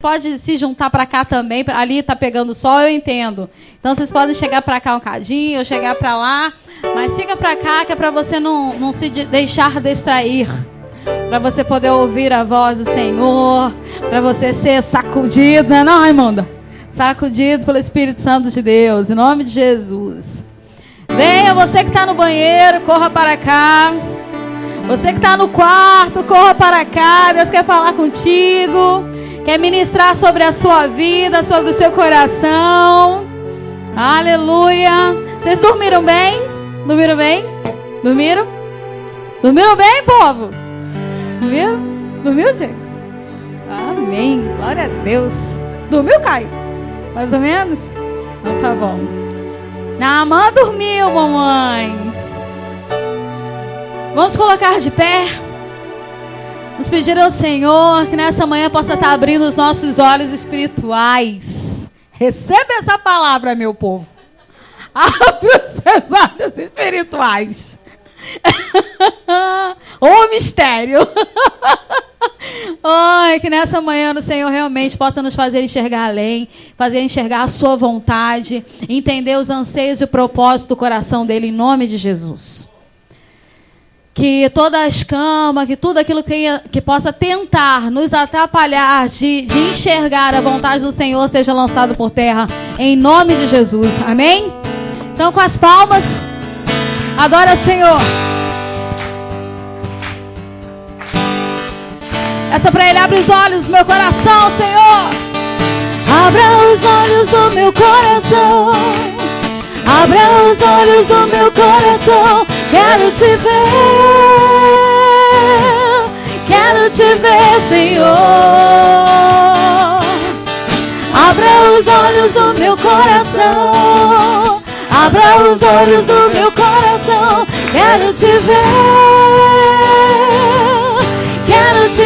Pode se juntar para cá também, ali tá pegando sol, eu entendo. Então vocês podem chegar para cá um cadinho, ou chegar para lá, mas fica para cá que é para você não se deixar distrair, para você poder ouvir a voz do Senhor, para você ser sacudido, né, não, Raimunda? Sacudido pelo Espírito Santo de Deus, em nome de Jesus. Venha, você que está no banheiro, corra para cá. Você que está no quarto, corra para cá. Deus quer falar contigo, quer ministrar sobre a sua vida, sobre o seu coração. Aleluia. Vocês dormiram bem? Dormiram bem? Dormiram? Dormiram bem, povo? Dormiram? Dormiu, James? Amém. Glória a Deus. Dormiu, Caio? Mais ou menos? Então tá bom. Naamã dormiu, mamãe. Vamos colocar de pé. Vamos pedir ao Senhor que nessa manhã possa estar abrindo os nossos olhos espirituais. Receba essa palavra, meu povo. Abre os seus olhos espirituais. Ô mistério. Ai, que nessa manhã o Senhor realmente possa nos fazer enxergar além, fazer enxergar a sua vontade, entender os anseios e o propósito do coração dele, em nome de Jesus. Que toda a escama, que tudo aquilo que possa tentar nos atrapalhar de enxergar a vontade do Senhor seja lançado por terra, em nome de Jesus. Amém? Então, com as palmas, adora o Senhor. Essa para Ele, abre os olhos do meu coração, Senhor. Abra os olhos do meu coração. Abra os olhos do meu coração. Quero te ver, Senhor. Abra os olhos do meu coração. Abra os olhos do meu coração. Quero te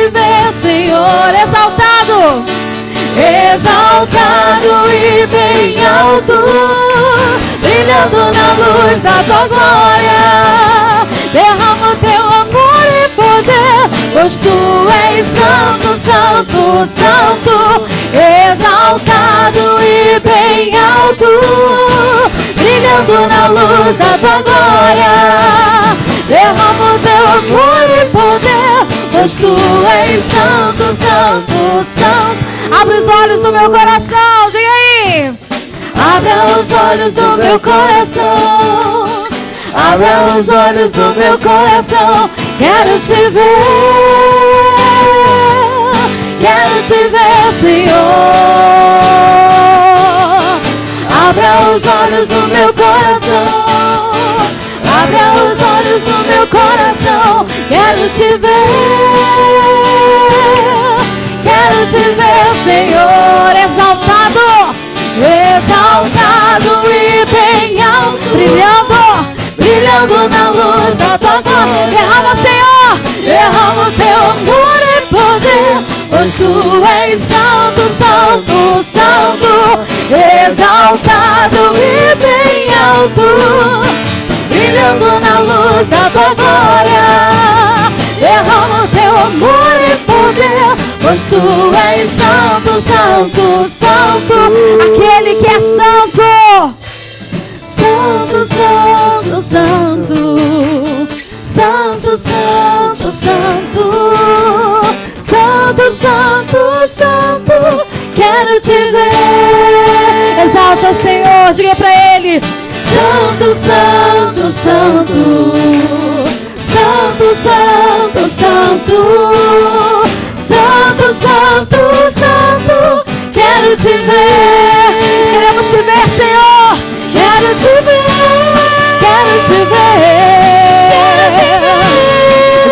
ver, Senhor. Exaltado, exaltado e bem alto, brilhando na luz da tua glória. Derrama o teu amor e poder, pois tu és santo, santo, santo. Exaltado e bem alto, brilhando na luz da tua glória. Derrama o teu amor e poder, pois tu és santo, santo, santo. Abre os olhos do meu coração, diga aí. Abra os olhos do meu coração. Abra os olhos do meu coração. Quero te ver, Senhor. Abra os olhos do meu coração. Abra os olhos do meu coração. Quero te ver, Senhor. Exaltado, exaltado e bem alto, brilhando na luz da tua glória. Derrama, Senhor, derrama o teu amor e poder, pois tu és santo, santo, santo. Exaltado e bem alto, brilhando na luz da tua glória. Derrama o teu amor e poder, pois tu és santo, santo, santo. Aquele que é santo. Santo, santo, santo. Santo, santo, santo. Santo, santo, santo. Quero te ver. Exalta o Senhor, diga pra Ele. Santo, santo, santo. Santo, santo, santo. Santo, santo, santo. Quero te ver. Queremos te ver, Senhor. Quero te ver. Quero te ver.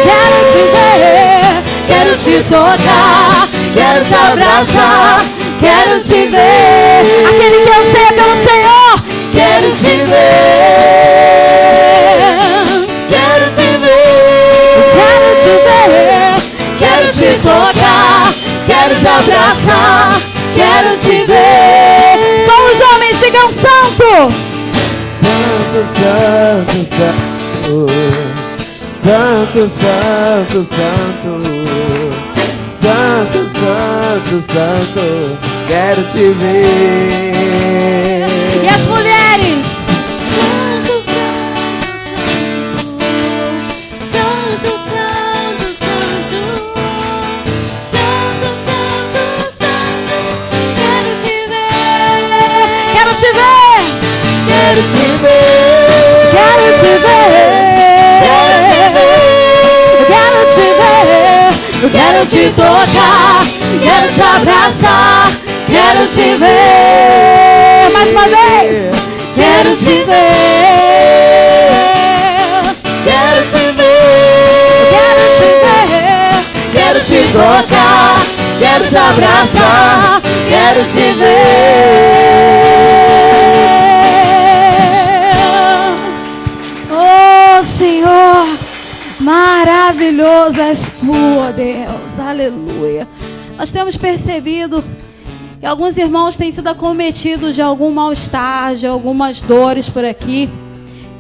Quero te ver. Quero te tocar. Quero te abraçar. Quero te ver. Aquele que eu sei é pelo Senhor. Quero te ver. Quero te ver. Quero te ver. Quero te tocar. Quero te abraçar. Quero te ver. Só os homens digam santo. Santo, santo, santo. Santo, santo, santo. santo, santo, santo, quero te ver. E as mulheres? Santo, santo, santo, santo, santo, santo, santo, santo, quero te ver. Quero te ver. Quero te ver. Quero te ver. Quero te ver. Eu quero te tocar. Quero te abraçar. Quero te ver. Mais uma vez. Quero te ver. Quero te ver. Quero te ver. Quero te tocar. Quero te abraçar. Quero te ver. Oh, Senhor, maravilhoso és tu, ó Deus. Aleluia. Nós temos percebido que alguns irmãos têm sido acometidos de algum mal-estar, de algumas dores por aqui,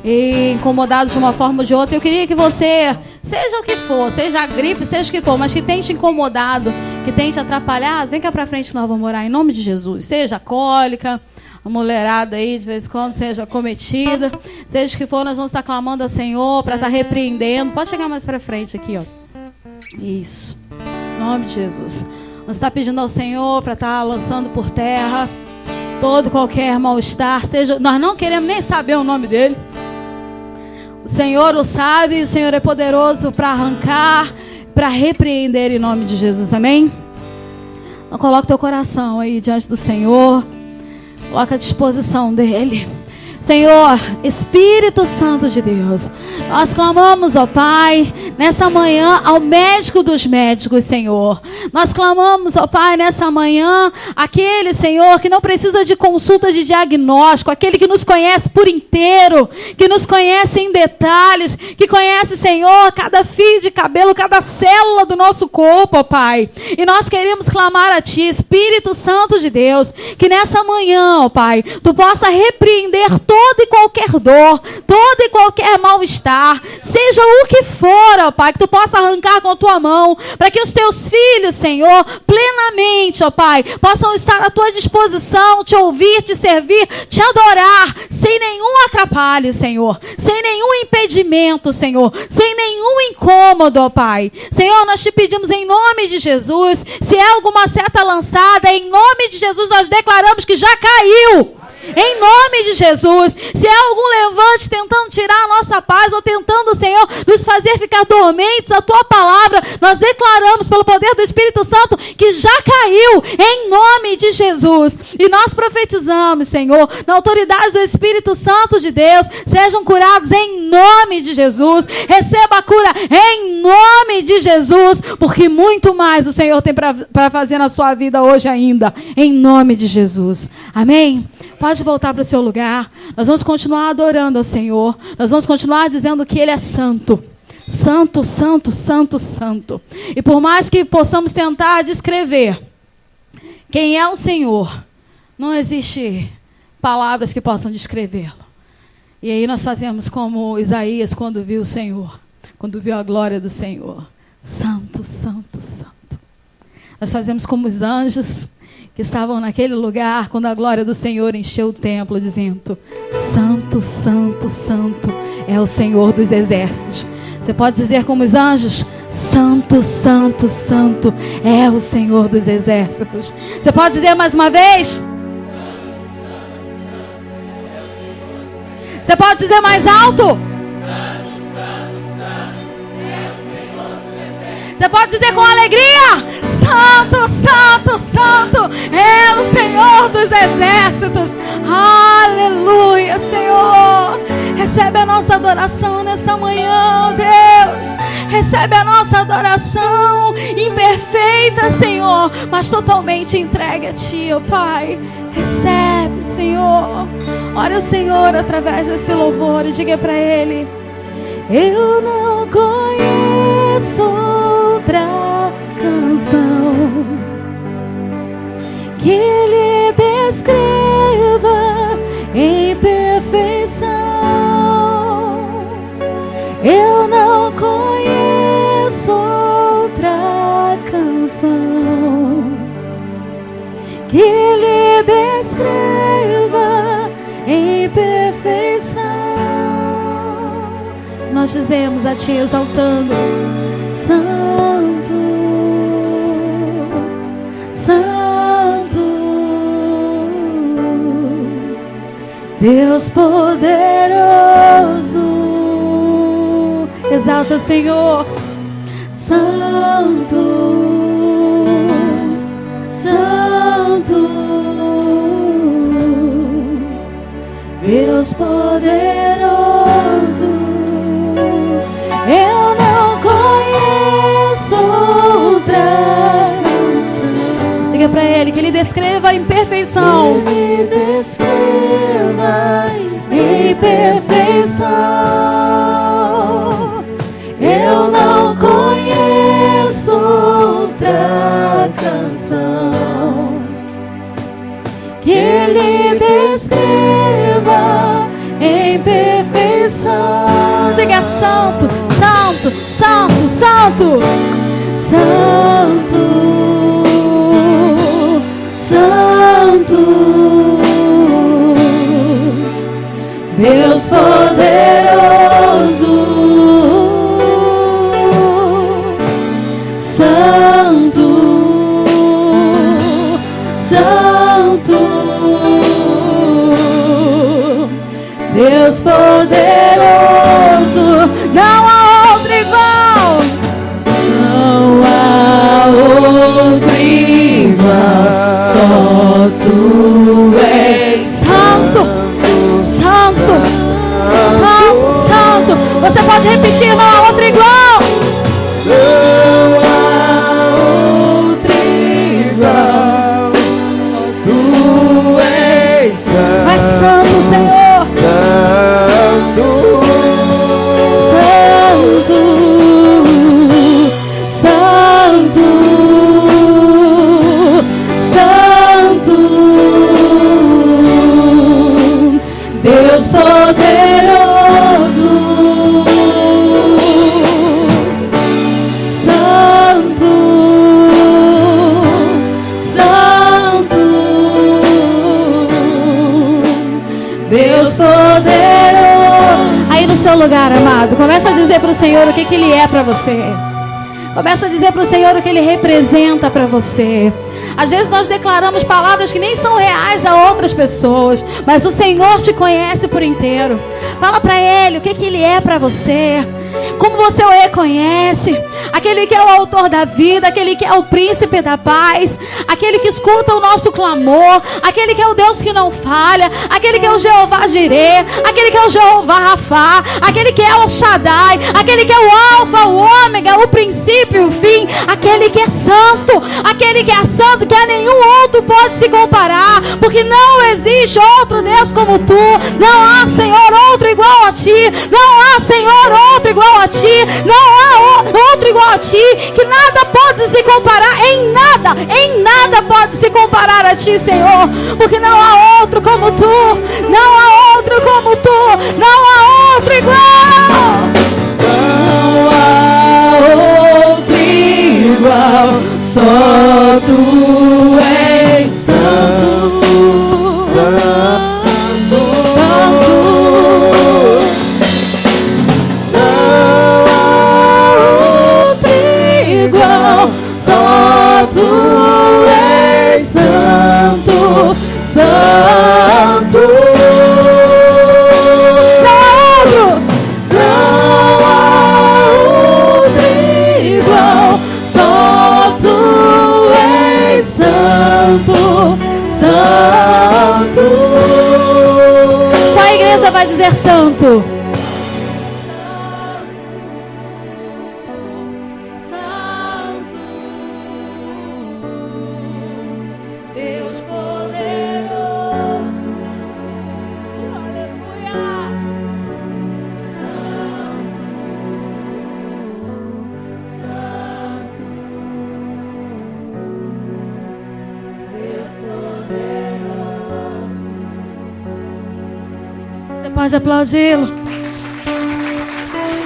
e incomodados de uma forma ou de outra. Eu queria que você, seja o que for, seja a gripe, seja o que for, mas que tenha te incomodado, que tenha te atrapalhado, vem cá pra frente, nós vamos orar em nome de Jesus. Seja cólica, a mulherada aí de vez em quando seja acometida, seja o que for, nós vamos estar clamando ao Senhor para estar repreendendo. Pode chegar mais pra frente aqui, ó. Isso, em nome de Jesus. Nós está pedindo ao Senhor para estar lançando por terra todo e qualquer mal-estar. Nós não queremos nem saber o nome dele. O Senhor o sabe, o Senhor é poderoso para arrancar, para repreender em nome de Jesus, amém? Então, coloca o teu coração aí diante do Senhor, coloca à disposição dele. Senhor, Espírito Santo de Deus, nós clamamos, ó Pai, nessa manhã ao médico dos médicos, Senhor. Nós clamamos, ó Pai, nessa manhã, aquele, Senhor, que não precisa de consulta de diagnóstico, aquele que nos conhece por inteiro, que nos conhece em detalhes, que conhece, Senhor, cada fio de cabelo, cada célula do nosso corpo, ó Pai. E nós queremos clamar a Ti, Espírito Santo de Deus, que nessa manhã, ó Pai, Tu possa repreender toda e qualquer dor, todo e qualquer mal-estar, seja o que for, ó Pai, que Tu possa arrancar com a Tua mão, para que os Teus filhos, Senhor, plenamente, ó Pai, possam estar à Tua disposição, Te ouvir, Te servir, Te adorar, sem nenhum atrapalho, Senhor, sem nenhum impedimento, Senhor, sem nenhum incômodo, ó Pai. Senhor, nós Te pedimos em nome de Jesus, se é alguma seta lançada, em nome de Jesus nós declaramos que já caiu. Em nome de Jesus, se há algum levante tentando tirar a nossa paz ou tentando, Senhor, nos fazer ficar dormentes, a Tua palavra, nós declaramos pelo poder do Espírito Santo que já caiu em nome de Jesus. E nós profetizamos, Senhor, na autoridade do Espírito Santo de Deus, sejam curados em nome de Jesus. Receba a cura em nome de Jesus, porque muito mais o Senhor tem para fazer na sua vida hoje ainda, em nome de Jesus. Amém? Pode voltar para o seu lugar. Nós vamos continuar adorando ao Senhor. Nós vamos continuar dizendo que Ele é santo. Santo, santo, santo, santo. E por mais que possamos tentar descrever quem é o Senhor, não existe palavras que possam descrevê-lo. E aí nós fazemos como Isaías quando viu o Senhor, quando viu a glória do Senhor. Santo, santo, santo. Nós fazemos como os anjos que estavam naquele lugar quando a glória do Senhor encheu o templo, dizendo: Santo, Santo, Santo é o Senhor dos exércitos. Você pode dizer como os anjos: Santo, Santo, Santo é o Senhor dos exércitos. Você pode dizer mais uma vez? Você pode dizer mais alto? Você pode dizer com alegria: Santo, Santo, Santo é o Senhor dos exércitos. Aleluia, Senhor. Recebe a nossa adoração nessa manhã, Deus. Recebe a nossa adoração imperfeita, Senhor, mas totalmente entregue a Ti, ó Pai. Recebe, Senhor. Ore o Senhor através desse louvor e diga para Ele: eu não conheço outra canção que Ele descreva em perfeição. Eu não conheço outra canção que Ele descreva em perfeição. Nós dizemos a Ti exaltando: Santo, Santo, Deus poderoso. Exalte o Senhor. Santo, Santo, Deus poderoso. Eu não conheço outra canção. Diga pra Ele que Ele descreva em perfeição. Ele descreva em perfeição. Eu não conheço outra canção que Ele descreva em perfeição. Diga: Santo, Santo, Santo, Santo, Santo, Santo, Deus poderoso. Santo, Santo, Deus poderoso. Não há outro igual. Não há outro igual. Só Tu és Santo, Santo, Santo, Santo. Você pode repetir: não há outro igual. Lugar, amado, começa a dizer para o Senhor o que Ele é para você. Começa a dizer para o Senhor o que Ele representa para você. Às vezes nós declaramos palavras que nem são reais a outras pessoas, mas o Senhor te conhece por inteiro. Fala para Ele o que Ele é para você, como você o reconhece. Aquele que é o autor da vida, aquele que é o príncipe da paz, aquele que escuta o nosso clamor, aquele que é o Deus que não falha, aquele que é o Jeová Jirê, aquele que é o Jeová Rafá, aquele que é o Shaddai, aquele que é o Alfa, o Ômega, o princípio e o fim, aquele que é santo, que a nenhum outro pode se comparar, porque não existe outro Deus como Tu. Não há, Senhor, outro igual a Ti. Não há, Senhor, outro igual a Ti. Não há outro igual a Ti, que nada pode se comparar, em nada pode se comparar a Ti, Senhor, porque não há outro como Tu, não há outro como Tu, não há outro igual. Não há outro igual, só Tu és santo, santo, santo. Só Tu és santo, santo. Não há outro igual. Só Tu és santo, santo. Só a igreja vai dizer santo. Pode aplaudi-lo.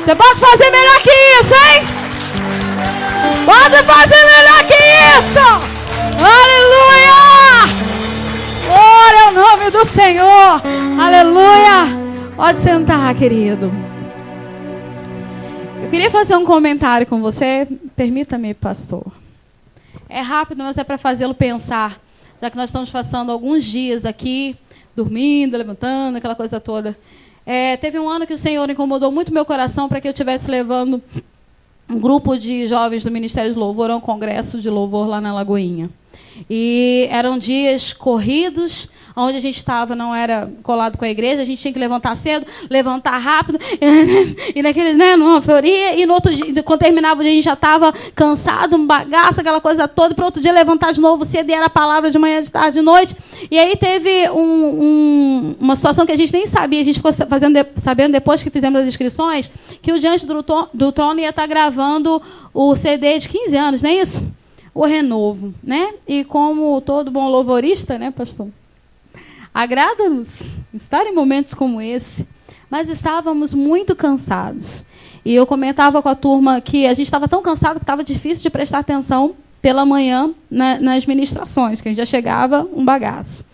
Você pode fazer melhor que isso, hein? Pode fazer melhor que isso. Aleluia! Aleluia! Pode sentar, querido. Eu queria fazer um comentário com você. Permita-me, pastor. É rápido, mas é para fazê-lo pensar. Já que nós estamos passando alguns dias aqui, dormindo, levantando, aquela coisa toda. Teve um ano que o Senhor incomodou muito meu coração para que eu estivesse levando um grupo de jovens do Ministério de Louvor a um congresso de louvor lá na Lagoinha. E eram dias corridos, onde a gente estava não era colado com a igreja, a gente tinha que levantar cedo, levantar rápido, e naquele, numa euforia, e no outro dia, quando terminava o dia, a gente já estava cansado, um bagaço, aquela coisa toda, e para outro dia levantar de novo cedo, e era a palavra de manhã, de tarde, de noite. E aí teve uma situação que a gente nem sabia, a gente ficou sabendo depois que fizemos as inscrições, que o Diante do Trono ia estar gravando o CD de 15 anos, não é isso? O renovo, né? E como todo bom louvorista, né, pastor? Agrada-nos estar em momentos como esse, mas estávamos muito cansados. E eu comentava com a turma que a gente estava tão cansado que estava difícil de prestar atenção pela manhã nas ministrações, que a gente já chegava um bagaço.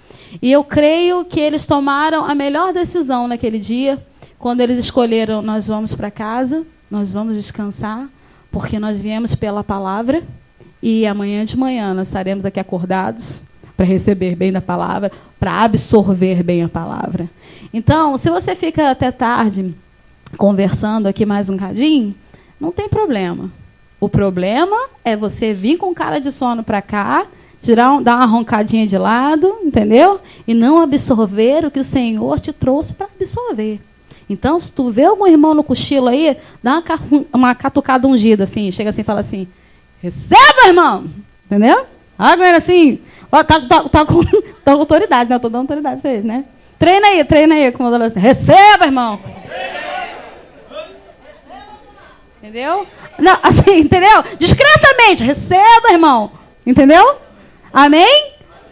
E eu creio que eles tomaram a melhor decisão naquele dia, quando eles escolheram: nós vamos para casa, nós vamos descansar, porque nós viemos pela palavra, e amanhã de manhã nós estaremos aqui acordados para receber bem da palavra, para absorver bem a palavra. Então, se você fica até tarde conversando aqui mais um cadinho, não tem problema. O problema é você vir com cara de sono para cá, dar uma roncadinha de lado, entendeu? E não absorver o que o Senhor te trouxe para absorver. Então, se tu vê algum irmão no cochilo aí, dá uma catucada ungida, assim, chega assim e fala assim: receba, irmão! Entendeu? Agora assim, tá com autoridade, né? Eu tô dando autoridade para eles, né? Treina aí, como eu assim, receba, irmão! Entendeu? Não, assim, entendeu? Discretamente, receba, irmão! Entendeu? Amém?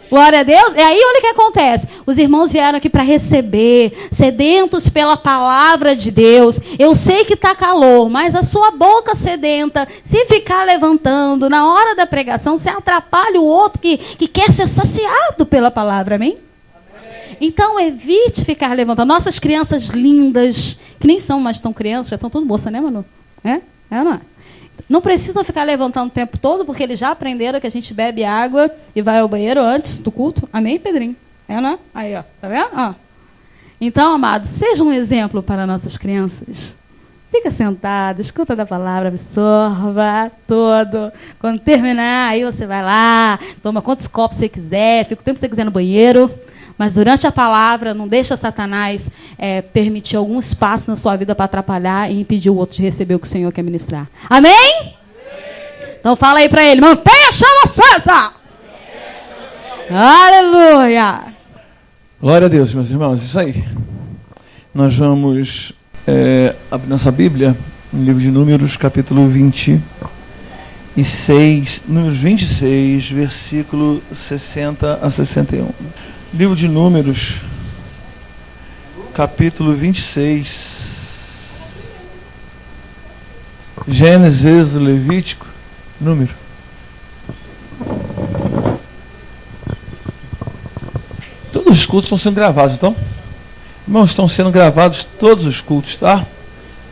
Glória a Deus. E aí, olha o que acontece. Os irmãos vieram aqui para receber, sedentos pela palavra de Deus. Eu sei que está calor, mas a sua boca sedenta, se ficar levantando na hora da pregação, você atrapalha o outro que quer ser saciado pela palavra. Amém? Então, evite ficar levantando. Nossas crianças lindas, que nem são mais tão crianças, já estão tudo moça, né, Manu? É ou não é? Não precisa ficar levantando o tempo todo, porque eles já aprenderam que a gente bebe água e vai ao banheiro antes do culto. Amém, Pedrinho? É, não é? Aí, ó. Tá vendo? Ó. Então, amados, seja um exemplo para nossas crianças. Fica sentado, escuta da palavra, absorva todo. Quando terminar, aí você vai lá, toma quantos copos você quiser, fica o tempo que você quiser no banheiro. Mas durante a palavra, não deixa Satanás permitir algum espaço na sua vida para atrapalhar e impedir o outro de receber o que o Senhor quer ministrar. Amém? Amém. Então fala aí para ele: mantenha a chama acesa. Aleluia. Glória a Deus, meus irmãos. Isso aí. Nós vamos abrir nossa Bíblia no livro de Números, capítulo 26, Números 26, versículo 60 a 61. Livro de Números, capítulo 26, Gênesis, Êxodo, Levítico, Número. Todos os cultos estão sendo gravados, então? Irmãos, estão sendo gravados todos os cultos, tá?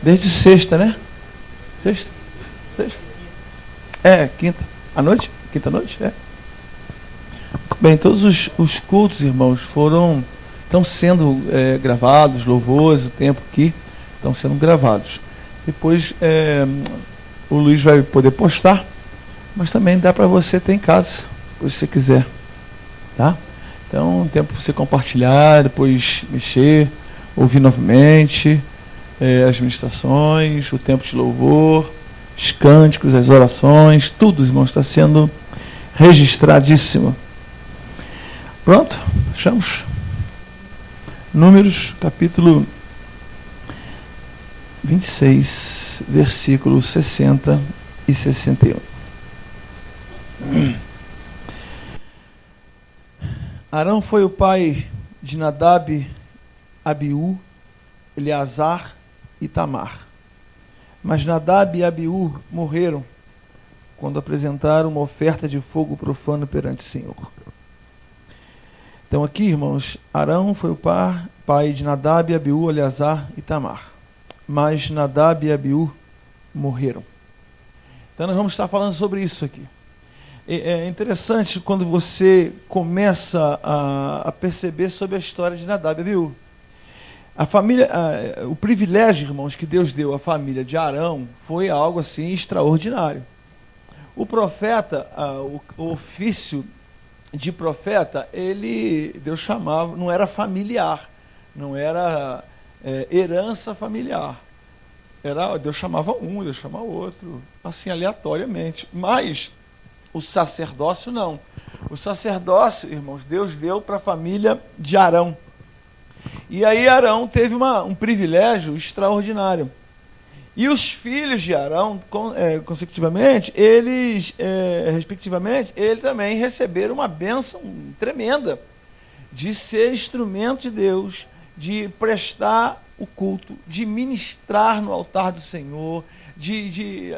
Desde sexta, né? Sexta? Quinta. À noite? Quinta-noite? Bem, todos os cultos, irmãos, estão sendo gravados, louvores, o tempo aqui, estão sendo gravados. Depois o Luiz vai poder postar, mas também dá para você ter em casa, se você quiser, tá? Então, o tempo para você compartilhar, depois mexer, ouvir novamente as ministrações, o tempo de louvor, os cânticos, as orações, tudo, irmãos, está sendo registradíssimo. Pronto? Achamos? Números, capítulo 26, versículos 60 e 61. Arão foi o pai de Nadab, Abiú, Eleazar e Tamar. Mas Nadab e Abiú morreram quando apresentaram uma oferta de fogo profano perante o Senhor. Então aqui, irmãos, Arão foi o pai de Nadab, Abiú, Eleazar e Tamar. Mas Nadab e Abiú morreram. Então nós vamos estar falando sobre isso aqui. É interessante quando você começa a perceber sobre a história de Nadab e Abiú. A família, o privilégio, irmãos, que Deus deu à família de Arão foi algo assim extraordinário. O profeta, o ofício de profeta, Deus chamava, não era familiar, não era herança familiar. Deus chamava um, Deus chamava outro, assim aleatoriamente. Mas o sacerdócio não. O sacerdócio, irmãos, Deus deu para a família de Arão. E aí Arão teve um privilégio extraordinário. E os filhos de Arão, consecutivamente, respectivamente, eles também receberam uma bênção tremenda de ser instrumento de Deus, de prestar o culto, de ministrar no altar do Senhor, de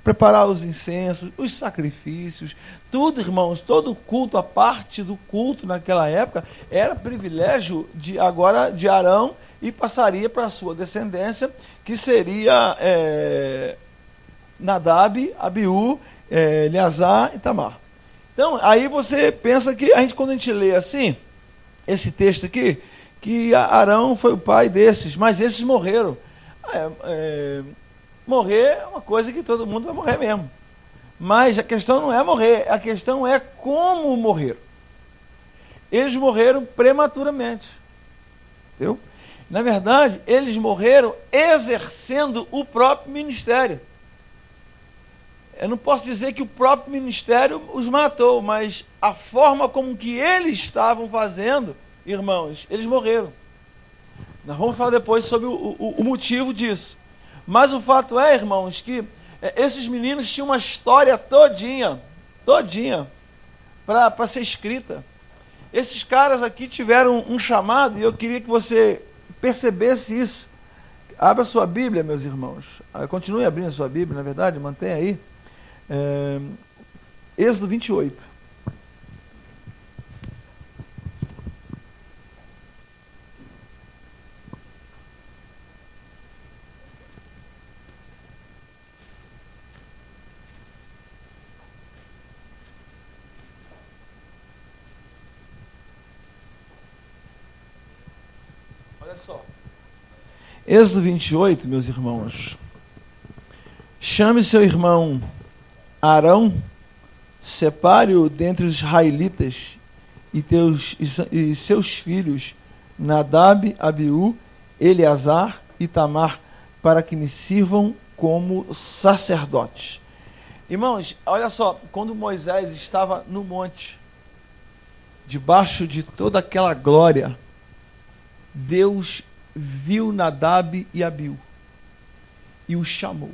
preparar os incensos, os sacrifícios, tudo, irmãos, todo culto, a parte do culto naquela época, era privilégio de Arão e passaria para a sua descendência, que seria Nadab, Abiú, Eleazar e Tamar. Então, aí você pensa que, quando a gente lê assim, esse texto aqui, que Arão foi o pai desses, mas esses morreram. Morrer é uma coisa que todo mundo vai morrer mesmo. Mas a questão não é morrer, a questão é como morrer. Eles morreram prematuramente. Entendeu? Na verdade, eles morreram exercendo o próprio ministério. Eu não posso dizer que o próprio ministério os matou, mas a forma como que eles estavam fazendo, irmãos, eles morreram. Nós vamos falar depois sobre o motivo disso. Mas o fato é, irmãos, que esses meninos tinham uma história todinha para ser escrita. Esses caras aqui tiveram um chamado, e eu queria que você percebesse isso. Abra sua Bíblia, meus irmãos. Continue abrindo a sua Bíblia, na verdade, mantenha aí. Êxodo 28. Olha só. Êxodo 28, meus irmãos. Chame seu irmão Arão, separe-o dentre os israelitas e seus filhos Nadab, Abiú, Eleazar e Tamar, para que me sirvam como sacerdotes. Irmãos, olha só, quando Moisés estava no monte, debaixo de toda aquela glória, Deus viu Nadab e Abiú e os chamou.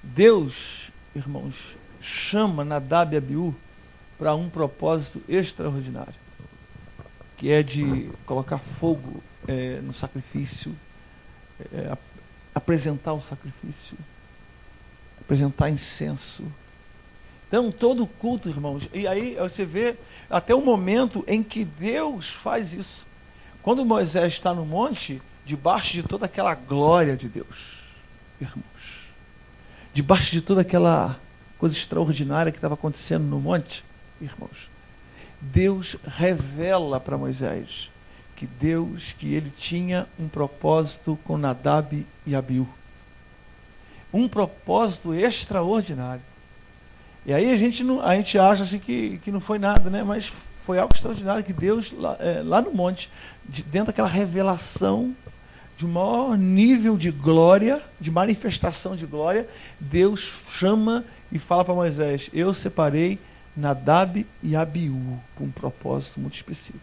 Deus, irmãos, chama Nadab e Abiú para um propósito extraordinário, que é de colocar fogo no sacrifício, apresentar o sacrifício, apresentar incenso. Então, todo culto, irmãos, e aí você vê até o momento em que Deus faz isso. Quando Moisés está no monte, debaixo de toda aquela glória de Deus, irmãos, debaixo de toda aquela coisa extraordinária que estava acontecendo no monte, irmãos, Deus revela para Moisés que ele tinha um propósito com Nadab e Abiú. Um propósito extraordinário. E aí a gente acha assim que não foi nada, né? Mas foi algo extraordinário que Deus, lá no monte, dentro daquela revelação de maior nível de glória, de manifestação de glória, Deus chama e fala para Moisés: eu separei Nadab e Abiú com um propósito muito específico.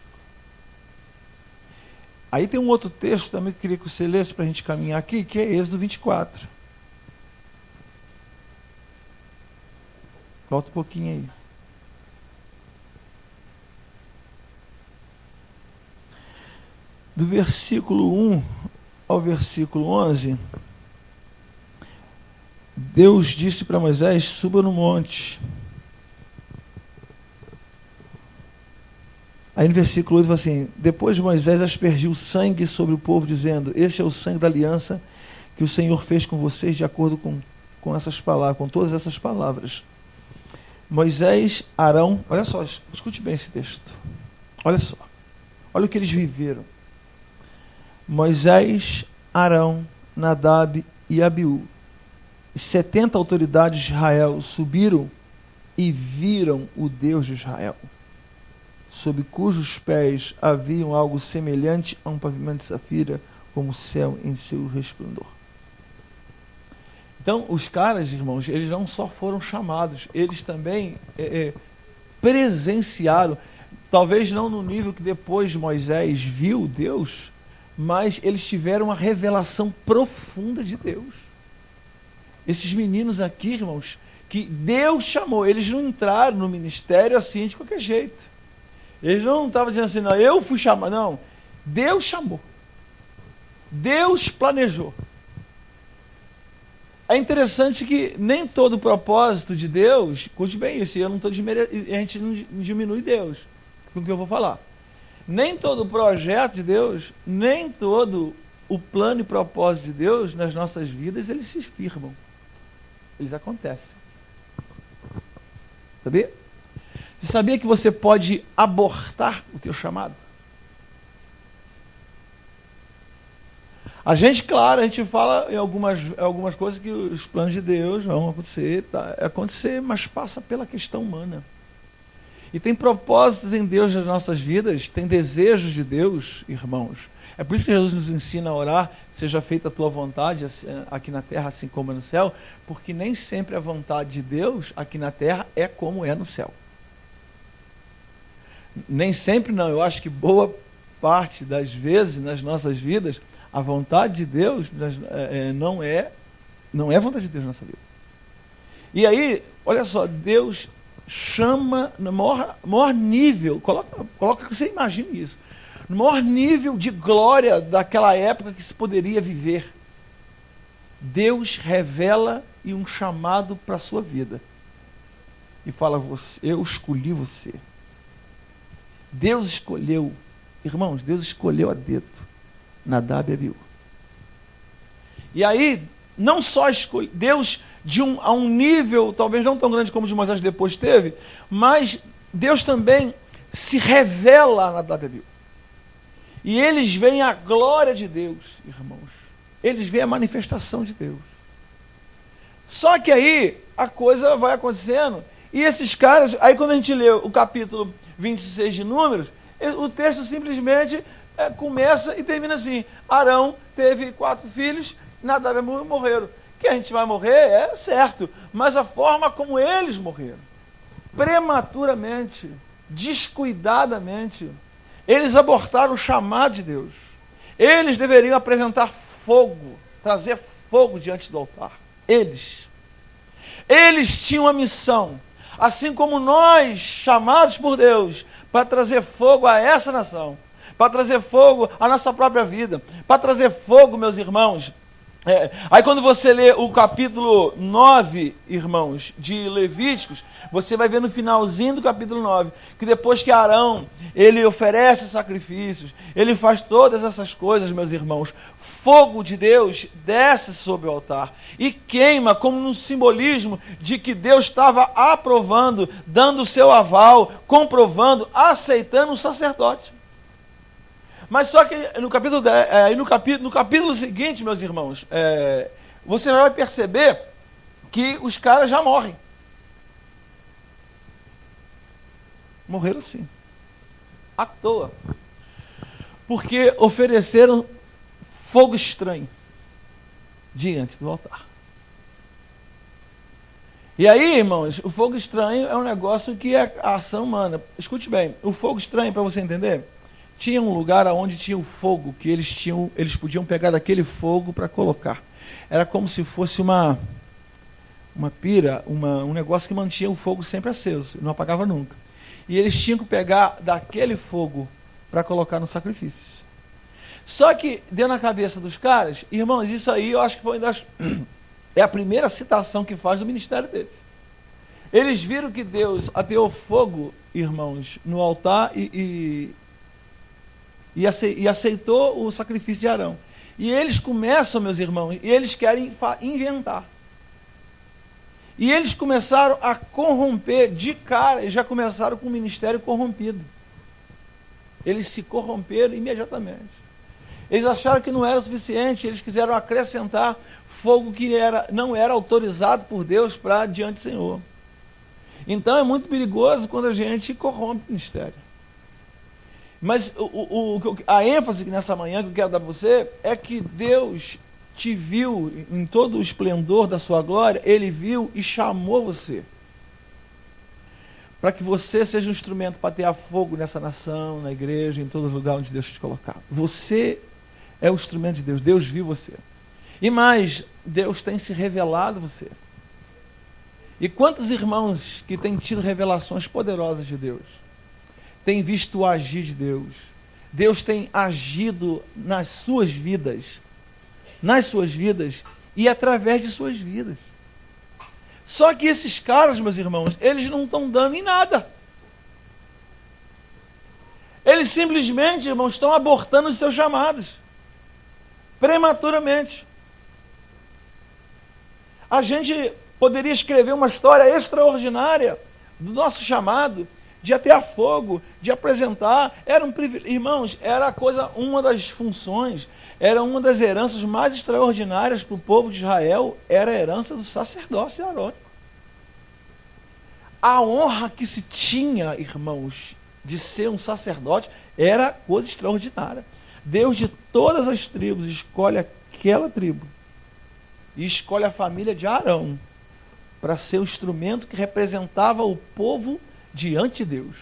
Aí tem um outro texto também que eu queria que você lesse para a gente caminhar aqui, que é Êxodo 24. Volta um pouquinho aí. Do versículo 1 ao versículo 11, Deus disse para Moisés: suba no monte. Aí no versículo 8 fala assim: depois Moisés aspergiu sangue sobre o povo, dizendo: este é o sangue da aliança que o Senhor fez com vocês, de acordo com essas palavras, com todas essas palavras. Moisés, Arão, olha só, escute bem esse texto. Olha só, olha o que eles viveram. Moisés, Arão, Nadab e Abiú, 70 autoridades de Israel subiram e viram o Deus de Israel, sob cujos pés haviam algo semelhante a um pavimento de safira, como o céu em seu resplendor. Então, os caras, irmãos, eles não só foram chamados, eles também presenciaram, talvez não no nível que depois Moisés viu Deus, mas eles tiveram uma revelação profunda de Deus. Esses meninos aqui, irmãos, que Deus chamou, eles não entraram no ministério assim de qualquer jeito. Eles não estavam dizendo assim, não, eu fui chamado, não. Deus chamou. Deus planejou. É interessante que nem todo o propósito de Deus, escute bem isso, eu não estou a gente não diminui Deus, com o que eu vou falar. Nem todo o projeto de Deus, nem todo o plano e propósito de Deus nas nossas vidas, eles se firmam. Eles acontecem. Sabia? Você sabia que você pode abortar o teu chamado? A gente, claro, a gente fala em algumas coisas que os planos de Deus vão acontecer, mas passa pela questão humana. E tem propósitos em Deus nas nossas vidas, tem desejos de Deus, irmãos. É por isso que Jesus nos ensina a orar, seja feita a tua vontade aqui na terra, assim como é no céu, porque nem sempre a vontade de Deus aqui na terra é como é no céu. Nem sempre não, eu acho que boa parte das vezes nas nossas vidas, a vontade de Deus não é vontade de Deus na nossa vida. E aí, olha só, Deus chama no maior nível, coloca que você imagine isso, no maior nível de glória daquela época que se poderia viver. Deus revela e um chamado para a sua vida. E fala, eu escolhi você. Deus escolheu, irmãos, Deus escolheu a dedo Nadab e Abiú. E aí, não só escolheu, Deus a um nível, talvez não tão grande como o de Moisés depois teve, mas Deus também se revela a Nadab e Abiú. E eles veem a glória de Deus, irmãos. Eles veem a manifestação de Deus. Só que aí, a coisa vai acontecendo, e esses caras, aí quando a gente lê o capítulo 26 de Números, o texto simplesmente começa e termina assim: Arão teve 4 filhos, Nadab e Abiú morreram. Que a gente vai morrer, é certo, mas a forma como eles morreram, prematuramente, descuidadamente, eles abortaram o chamado de Deus. Eles deveriam apresentar fogo, trazer fogo diante do altar. Eles tinham a missão, assim como nós, chamados por Deus, para trazer fogo a essa nação, para trazer fogo à nossa própria vida, para trazer fogo, meus irmãos. Aí quando você lê o capítulo 9, irmãos, de Levíticos, você vai ver no finalzinho do capítulo 9, que depois que Arão, ele oferece sacrifícios, ele faz todas essas coisas, meus irmãos, fogo de Deus desce sobre o altar e queima, como um simbolismo de que Deus estava aprovando, dando o seu aval, comprovando, aceitando o sacerdote. Mas só que no capítulo 10, no capítulo seguinte, meus irmãos, você já vai perceber que os caras já morrem. Morreram sim. À toa. Porque ofereceram fogo estranho diante do altar. E aí, irmãos, o fogo estranho é um negócio que é a ação humana. Escute bem, o fogo estranho, para você entender, tinha um lugar onde tinha o fogo, que eles podiam pegar daquele fogo para colocar. Era como se fosse uma pira, um negócio que mantinha o fogo sempre aceso, não apagava nunca. E eles tinham que pegar daquele fogo para colocar no sacrifício. Só que deu na cabeça dos caras, irmãos, isso aí eu acho que foi é a primeira citação que faz do ministério deles. Eles viram que Deus ateou fogo, irmãos, no altar e aceitou o sacrifício de Arão. E eles começam, meus irmãos, e eles querem inventar. E eles começaram a corromper de cara, e já começaram com o ministério corrompido. Eles se corromperam imediatamente. Eles acharam que não era o suficiente, eles quiseram acrescentar fogo que não era autorizado por Deus para diante do Senhor. Então é muito perigoso quando a gente corrompe o ministério. Mas a ênfase nessa manhã que eu quero dar para você é que Deus te viu em todo o esplendor da sua glória, Ele viu e chamou você. Para que você seja um instrumento para ter fogo nessa nação, na igreja, em todo lugar onde Deus te colocar. Você é o instrumento de Deus, Deus viu você. E mais, Deus tem se revelado a você. E quantos irmãos que têm tido revelações poderosas de Deus, têm visto o agir de Deus, Deus tem agido nas suas vidas e através de suas vidas. Só que esses caras, meus irmãos, eles não estão dando em nada. Eles simplesmente, irmãos, estão abortando os seus chamados. Prematuramente. A gente poderia escrever uma história extraordinária do nosso chamado, de atear fogo, de apresentar. Era um privilégio. Irmãos, era uma das funções, era uma das heranças mais extraordinárias para o povo de Israel, era a herança do sacerdócio arônico. A honra que se tinha, irmãos, de ser um sacerdote, era coisa extraordinária. Deus de todas as tribos escolhe aquela tribo e escolhe a família de Arão para ser o instrumento que representava o povo diante de Deus.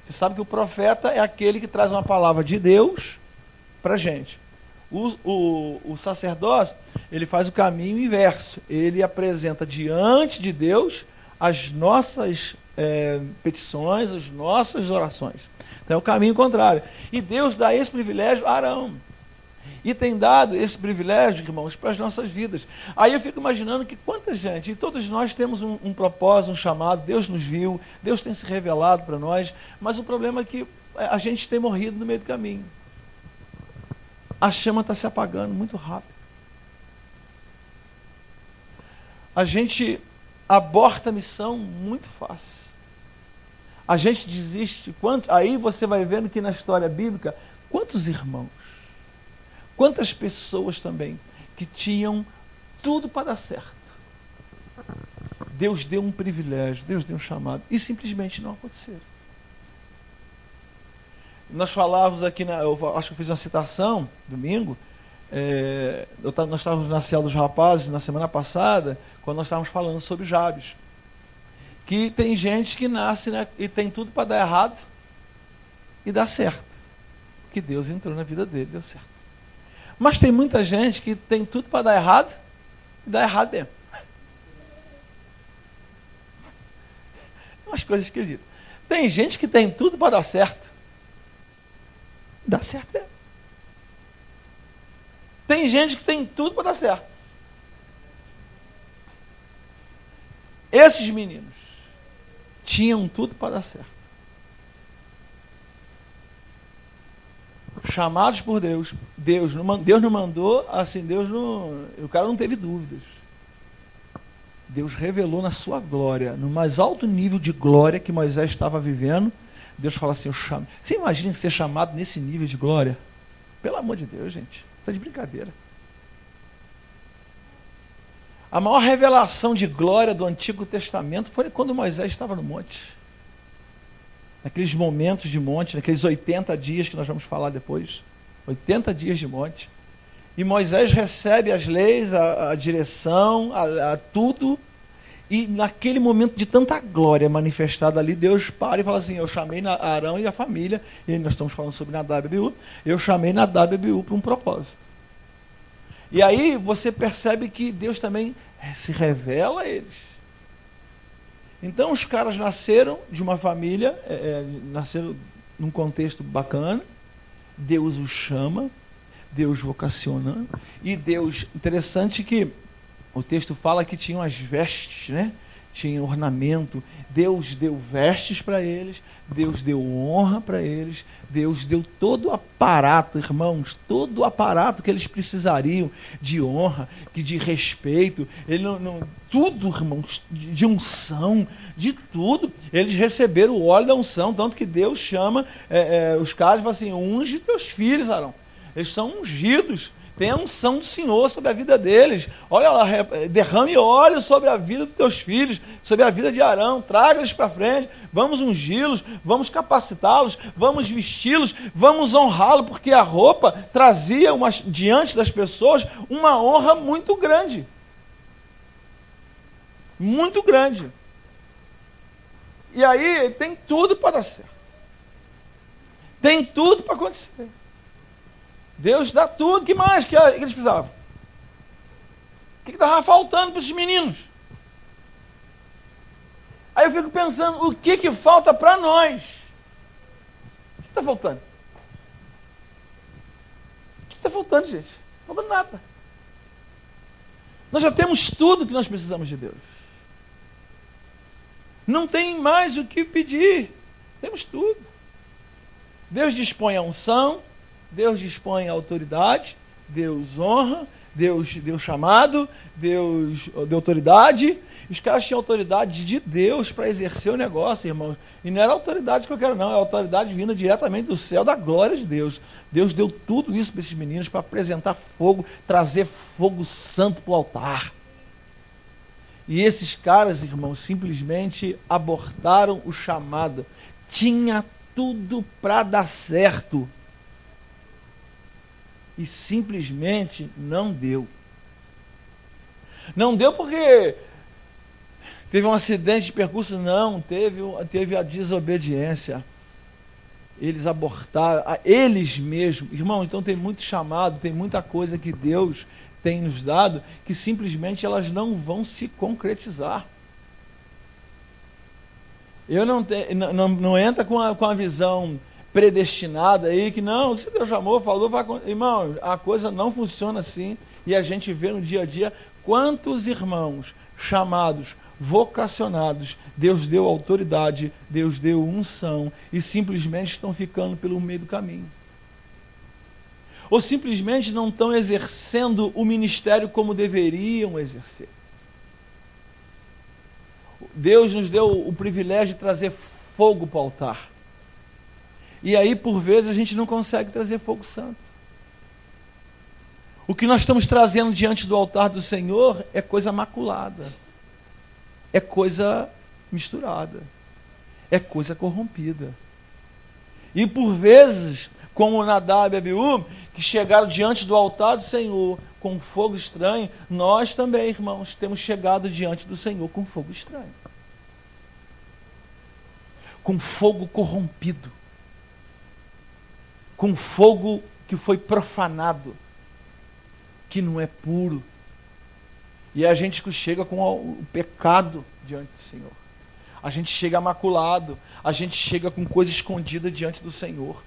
Você sabe que o profeta é aquele que traz uma palavra de Deus para a gente. O sacerdócio, ele faz o caminho inverso. Ele apresenta diante de Deus as nossas petições, as nossas orações. Então é o caminho contrário. E Deus dá esse privilégio a Arão. E tem dado esse privilégio, irmãos, para as nossas vidas. Aí eu fico imaginando que quanta gente, e todos nós temos um propósito, um chamado, Deus nos viu, Deus tem se revelado para nós, mas o problema é que a gente tem morrido no meio do caminho. A chama está se apagando muito rápido. A gente aborta a missão muito fácil. A gente desiste. Aí você vai vendo que na história bíblica, quantos irmãos, quantas pessoas também que tinham tudo para dar certo. Deus deu um privilégio, Deus deu um chamado e simplesmente não aconteceram. Nós falávamos aqui, eu acho que eu fiz uma citação domingo, nós estávamos na célula dos rapazes na semana passada, quando nós estávamos falando sobre Jabes. Que tem gente que nasce, né, e tem tudo para dar errado e dá certo. Que Deus entrou na vida dele, deu certo. Mas tem muita gente que tem tudo para dar errado e dá errado mesmo. Umas coisas esquisitas. Tem gente que tem tudo para dar certo e dá certo mesmo. Tem gente que tem tudo para dar certo. Esses meninos tinham tudo para dar certo. Chamados por Deus. Deus não mandou, assim, o cara não teve dúvidas. Deus revelou na sua glória, no mais alto nível de glória que Moisés estava vivendo. Deus fala assim, eu chamo. Você imagina ser chamado nesse nível de glória? Pelo amor de Deus, gente. Está de brincadeira. A maior revelação de glória do Antigo Testamento foi quando Moisés estava no monte. Naqueles momentos de monte, naqueles 80 dias que nós vamos falar depois. 80 dias de monte. E Moisés recebe as leis, a direção, a tudo. E naquele momento de tanta glória manifestada ali, Deus para e fala assim, eu chamei Arão e a família, e nós estamos falando sobre Nadab e Abiú, eu chamei Nadab e Abiú para um propósito. E aí você percebe que Deus também se revela a eles. Então os caras nasceram de uma família, nasceram num contexto bacana, Deus os chama, Deus vocaciona, e Deus, interessante que o texto fala que tinham as vestes, né? tinha ornamento. Deus deu vestes para eles, Deus deu honra para eles, Deus deu todo o aparato, irmãos, todo o aparato que eles precisariam de honra, de respeito, tudo, irmãos, de unção, de tudo. Eles receberam o óleo da unção, tanto que Deus chama os caras e fala assim: unge teus filhos, Arão. Eles são ungidos. Tem a unção do Senhor sobre a vida deles. Olha lá, derrame óleo sobre a vida dos teus filhos, sobre a vida de Arão, traga-eles para frente, vamos ungí-los, vamos capacitá-los, vamos vesti-los, vamos honrá-los, porque a roupa trazia diante das pessoas uma honra muito grande. Muito grande. E aí tem tudo para dar certo. Tem tudo para acontecer. Deus dá tudo. Que mais que eles precisavam? O que estava faltando para esses meninos? Aí eu fico pensando, o que falta para nós? O que está faltando? O que está faltando, gente? Não está faltando nada. Nós já temos tudo que nós precisamos de Deus. Não tem mais o que pedir. Temos tudo. Deus dispõe a unção, Deus dispõe a autoridade, Deus honra, Deus deu chamado, Deus deu autoridade. Os caras tinham autoridade de Deus para exercer o negócio, irmãos. E não era autoridade que eu quero, não. É autoridade vinda diretamente do céu, da glória de Deus. Deus deu tudo isso para esses meninos, para apresentar fogo, trazer fogo santo para o altar. E esses caras, irmãos, simplesmente abortaram o chamado. Tinha tudo para dar certo. E simplesmente não deu. Não deu porque teve um acidente de percurso, não. Teve a desobediência. Eles abortaram, eles mesmos. Irmão, então tem muito chamado, tem muita coisa que Deus tem nos dado, que simplesmente elas não vão se concretizar. Eu não entra com a visão predestinada aí, que não, se Deus chamou, falou, vai acontecer. Irmão, a coisa não funciona assim, e a gente vê no dia a dia quantos irmãos chamados, vocacionados, Deus deu autoridade, Deus deu unção, e simplesmente estão ficando pelo meio do caminho. Ou simplesmente não estão exercendo o ministério como deveriam exercer. Deus nos deu o privilégio de trazer fogo para o altar. E aí, por vezes, a gente não consegue trazer fogo santo. O que nós estamos trazendo diante do altar do Senhor é coisa maculada. É coisa misturada. É coisa corrompida. E por vezes, como Nadab e Abiú, que chegaram diante do altar do Senhor com fogo estranho, nós também, irmãos, temos chegado diante do Senhor com fogo estranho. Com fogo corrompido. Com fogo que foi profanado, que não é puro. E a gente chega com o pecado diante do Senhor. A gente chega maculado, a gente chega com coisa escondida diante do Senhor.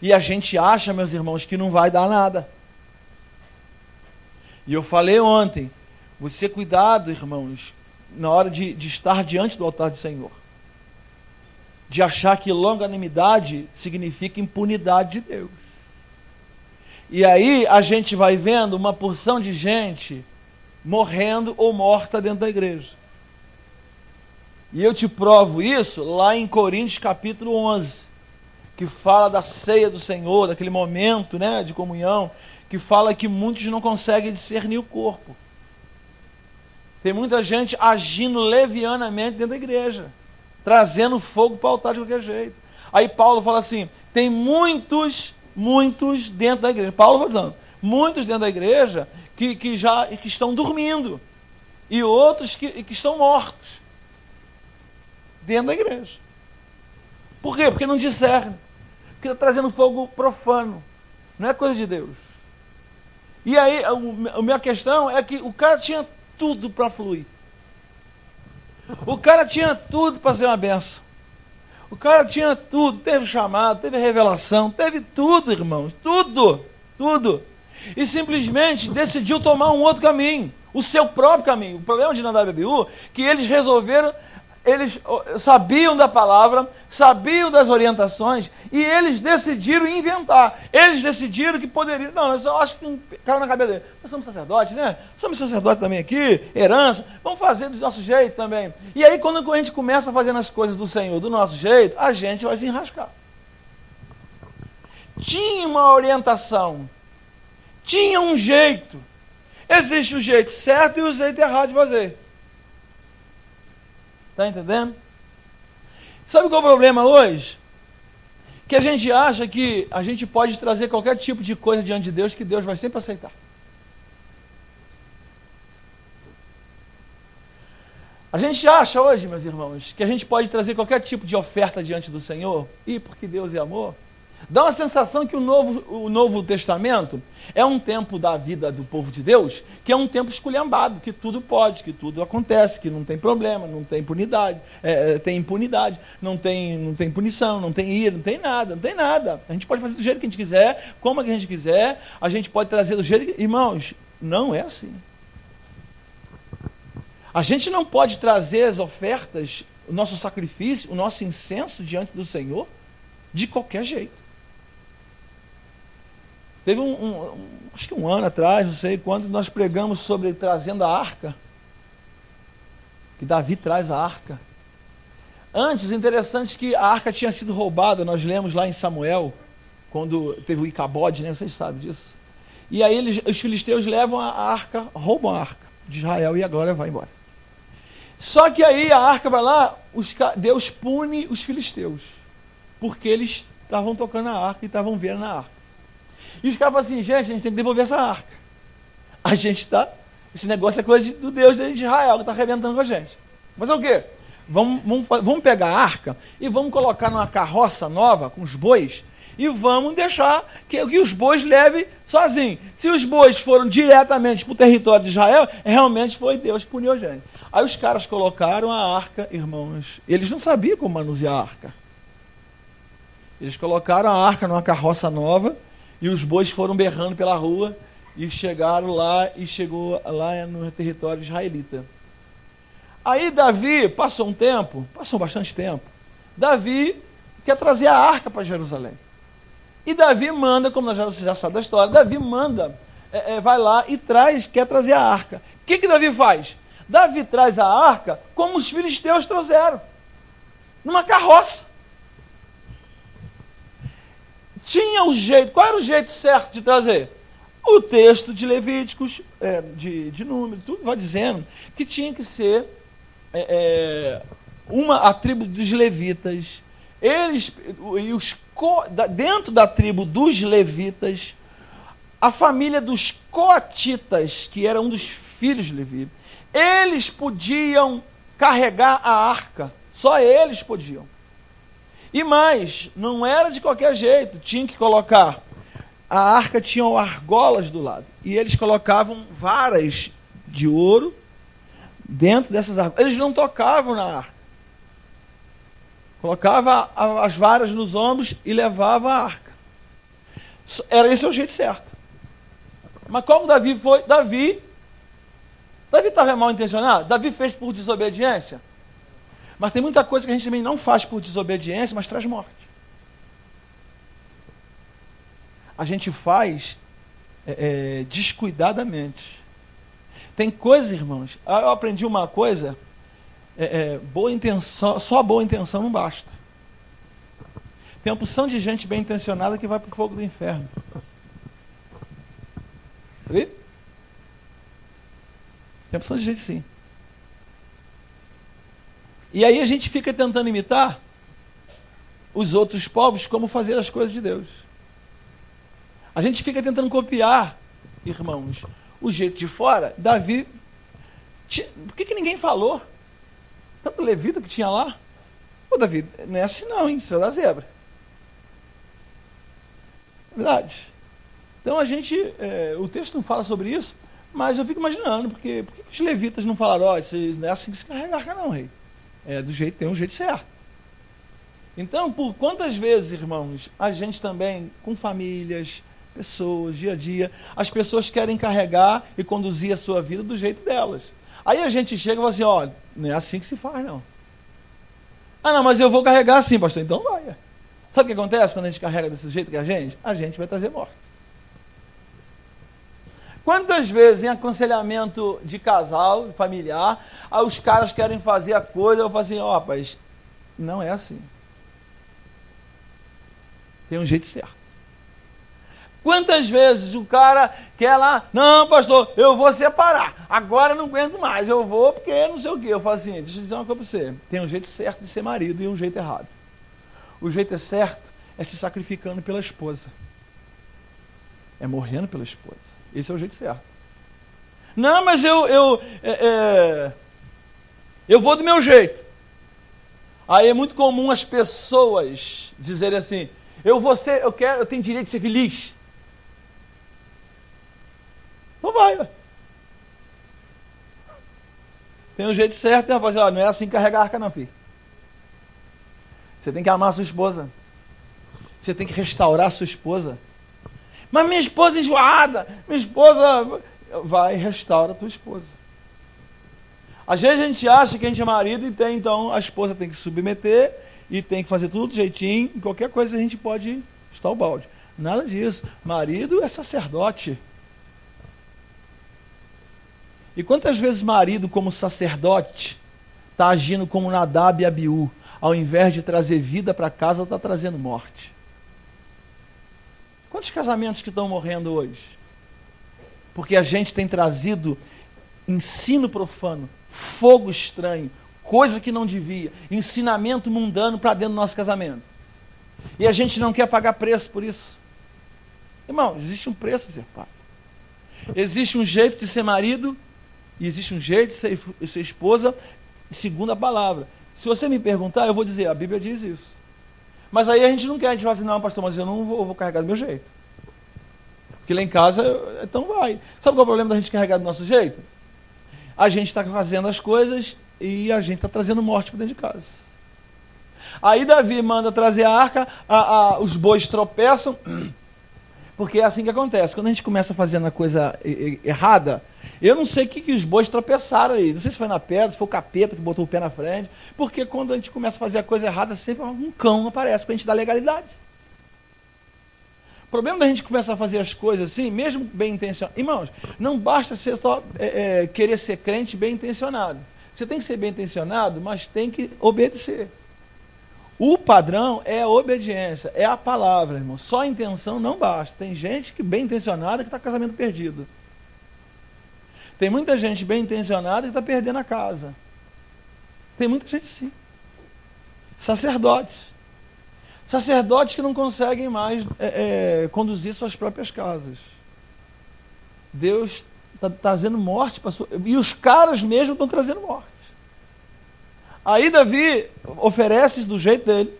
E a gente acha, meus irmãos, que não vai dar nada. E eu falei ontem, você cuidado, irmãos, na hora de estar diante do altar do Senhor. De achar que longanimidade significa impunidade de Deus. E aí a gente vai vendo uma porção de gente morrendo ou morta dentro da igreja. E eu te provo isso lá em Coríntios capítulo 11, que fala da ceia do Senhor, daquele momento, né, de comunhão, que fala que muitos não conseguem discernir o corpo. Tem muita gente agindo levianamente dentro da igreja, trazendo fogo para o altar de qualquer jeito. Aí Paulo fala assim, tem muitos dentro da igreja. Paulo falando, muitos dentro da igreja que estão dormindo. E outros que estão mortos. Dentro da igreja. Por quê? Porque não discerne. Porque está trazendo fogo profano. Não é coisa de Deus. E aí, a minha questão é que o cara tinha tudo para fluir. O cara tinha tudo para ser uma benção. O cara tinha tudo, teve chamado, teve revelação, teve tudo, irmãos, tudo. E simplesmente decidiu tomar um outro caminho, o seu próprio caminho. O problema de Nadab e Abiú, que eles resolveram, eles sabiam da palavra, sabiam das orientações, e eles decidiram inventar. Eles decidiram que poderiam, não, eu acho que caiu na cabeça dele, nós somos sacerdotes, né? Somos sacerdotes também aqui, herança, vamos fazer do nosso jeito também. E aí quando a gente começa fazendo as coisas do Senhor do nosso jeito, a gente vai se enrascar. Tinha uma orientação, tinha um jeito. Existe o jeito certo e o jeito errado de fazer. Está entendendo? Sabe qual é o problema hoje? Que a gente acha que a gente pode trazer qualquer tipo de coisa diante de Deus que Deus vai sempre aceitar. A gente acha hoje, meus irmãos, que a gente pode trazer qualquer tipo de oferta diante do Senhor, e porque Deus é amor. Dá uma sensação que o Novo Testamento é um tempo da vida do povo de Deus, que é um tempo esculhambado, que tudo pode, que tudo acontece, que não tem problema, não tem impunidade, tem impunidade, não tem punição, não tem ira, não tem nada. A gente pode fazer do jeito que a gente quiser, como a gente quiser, a gente pode trazer do jeito que... Irmãos, não é assim. A gente não pode trazer as ofertas, o nosso sacrifício, o nosso incenso diante do Senhor de qualquer jeito. Teve acho que um ano atrás, não sei quando, nós pregamos sobre trazendo a arca, que Davi traz a arca. Antes, interessante que a arca tinha sido roubada, nós lemos lá em Samuel, quando teve o Icabode, né? Vocês sabem disso. E aí os filisteus levam a arca, roubam a arca de Israel e a glória vai embora. Só que aí a arca vai lá, Deus pune os filisteus, porque eles estavam tocando a arca e estavam vendo na arca. E os caras falam assim, gente, a gente tem que devolver essa arca. A gente está... Esse negócio é coisa do Deus de Israel, que está arrebentando com a gente. Mas é o quê? Vamos pegar a arca e vamos colocar numa carroça nova, com os bois, e vamos deixar que os bois levem sozinhos. Se os bois foram diretamente para o território de Israel, realmente foi Deus que puniu a gente. Aí os caras colocaram a arca, irmãos, eles não sabiam como manusear a arca. Eles colocaram a arca numa carroça nova, e os bois foram berrando pela rua e chegaram lá e chegou lá no território israelita. Aí Davi, passou bastante tempo, Davi quer trazer a arca para Jerusalém. E Davi manda, como você já sabe da história, Davi manda, vai lá e quer trazer a arca. O que Davi faz? Davi traz a arca como os filisteus trouxeram, numa carroça. Tinha o jeito, qual era o jeito certo de trazer? O texto de Levíticos, de Números, tudo vai dizendo que tinha que ser a tribo dos levitas, dentro da tribo dos levitas, a família dos coatitas, que era um dos filhos de Levi, eles podiam carregar a arca, só eles podiam. E mais, não era de qualquer jeito, tinha que colocar, a arca tinha argolas do lado, e eles colocavam varas de ouro dentro dessas argolas. Eles não tocavam na arca. Colocava as varas nos ombros e levava a arca. Esse é o jeito certo. Mas como Davi foi? Davi estava mal intencionado? Davi fez por desobediência? Mas tem muita coisa que a gente também não faz por desobediência, mas traz morte. A gente faz descuidadamente. Tem coisas, irmãos, eu aprendi uma coisa, boa intenção, só boa intenção não basta. Tem uma porção de gente bem intencionada que vai para o fogo do inferno. Viu? Tem uma porção de gente sim. E aí a gente fica tentando imitar os outros povos como fazer as coisas de Deus. A gente fica tentando copiar, irmãos, o jeito de fora. Davi, por que ninguém falou? Tanto levita que tinha lá. Pô, Davi, não é assim não, hein? Isso é da zebra. Verdade. Então a gente, o texto não fala sobre isso, mas eu fico imaginando, por que os levitas não falaram, isso não é assim que se carrega a arca não, rei. Tem um jeito certo. Então, por quantas vezes, irmãos, a gente também, com famílias, Pessoas, dia a dia. As pessoas querem carregar e conduzir a sua vida do jeito delas. Aí a gente chega e fala assim, ó, não é assim que se faz, não. Ah, não, mas eu vou carregar assim, pastor. Então vai. Sabe o que acontece quando a gente carrega desse jeito que a gente? A gente vai trazer morte. Quantas vezes em aconselhamento de casal, familiar, os caras querem fazer a coisa, eu falo assim, ó, rapaz, não é assim. Tem um jeito certo. Quantas vezes o cara quer lá, não, pastor, eu vou separar, agora não aguento mais, eu vou porque não sei o quê. Eu falo assim, deixa eu dizer uma coisa para você, tem um jeito certo de ser marido e um jeito errado. O jeito certo é se sacrificando pela esposa. É morrendo pela esposa. Esse é o jeito certo. Não, mas eu vou do meu jeito. Aí é muito comum as pessoas dizerem assim, eu tenho direito de ser feliz. Então vai, ué. Tem um jeito certo, né, rapaziada? Não é assim que carrega a arca, não, filho. Você tem que amar a sua esposa. Você tem que restaurar a sua esposa. Mas minha esposa é enjoada. Minha esposa... Vai e restaura a tua esposa. Às vezes a gente acha que a gente é marido e tem, então, a esposa tem que se submeter e tem que fazer tudo jeitinho. E qualquer coisa a gente pode estar o balde. Nada disso. Marido é sacerdote. E quantas vezes marido, como sacerdote, está agindo como Nadab e Abiú? Ao invés de trazer vida para casa, está trazendo morte. Quantos casamentos que estão morrendo hoje? Porque a gente tem trazido ensino profano, fogo estranho, coisa que não devia, ensinamento mundano para dentro do nosso casamento. E a gente não quer pagar preço por isso. Irmão, existe um preço a ser pago. Existe um jeito de ser marido e existe um jeito de ser esposa, segundo a palavra. Se você me perguntar, eu vou dizer, a Bíblia diz isso. Mas aí a gente não quer, a gente fala assim, não, pastor, mas eu não vou carregar do meu jeito. Porque lá em casa, então vai. Sabe qual é o problema da gente carregar do nosso jeito? A gente está fazendo as coisas e a gente está trazendo morte para dentro de casa. Aí Davi manda trazer a arca, os bois tropeçam, porque é assim que acontece. Quando a gente começa fazendo a coisa errada, eu não sei o que os bois tropeçaram aí. Não sei se foi na pedra, se foi o capeta que botou o pé na frente. Porque quando a gente começa a fazer a coisa errada, sempre algum cão aparece para a gente dar legalidade. O problema da gente começar a fazer as coisas assim, mesmo bem intencionado. Irmãos, não basta ser só querer ser crente bem intencionado. Você tem que ser bem intencionado, mas tem que obedecer. O padrão é a obediência, é a palavra, irmão. Só a intenção não basta. Tem gente que bem intencionada que está com casamento perdido. Tem muita gente bem intencionada que está perdendo a casa. Tem muita gente sim. Sacerdotes. Sacerdotes que não conseguem mais conduzir suas próprias casas. Deus está trazendo morte para sua... E os caras mesmo estão trazendo morte. Aí Davi oferece do jeito dele.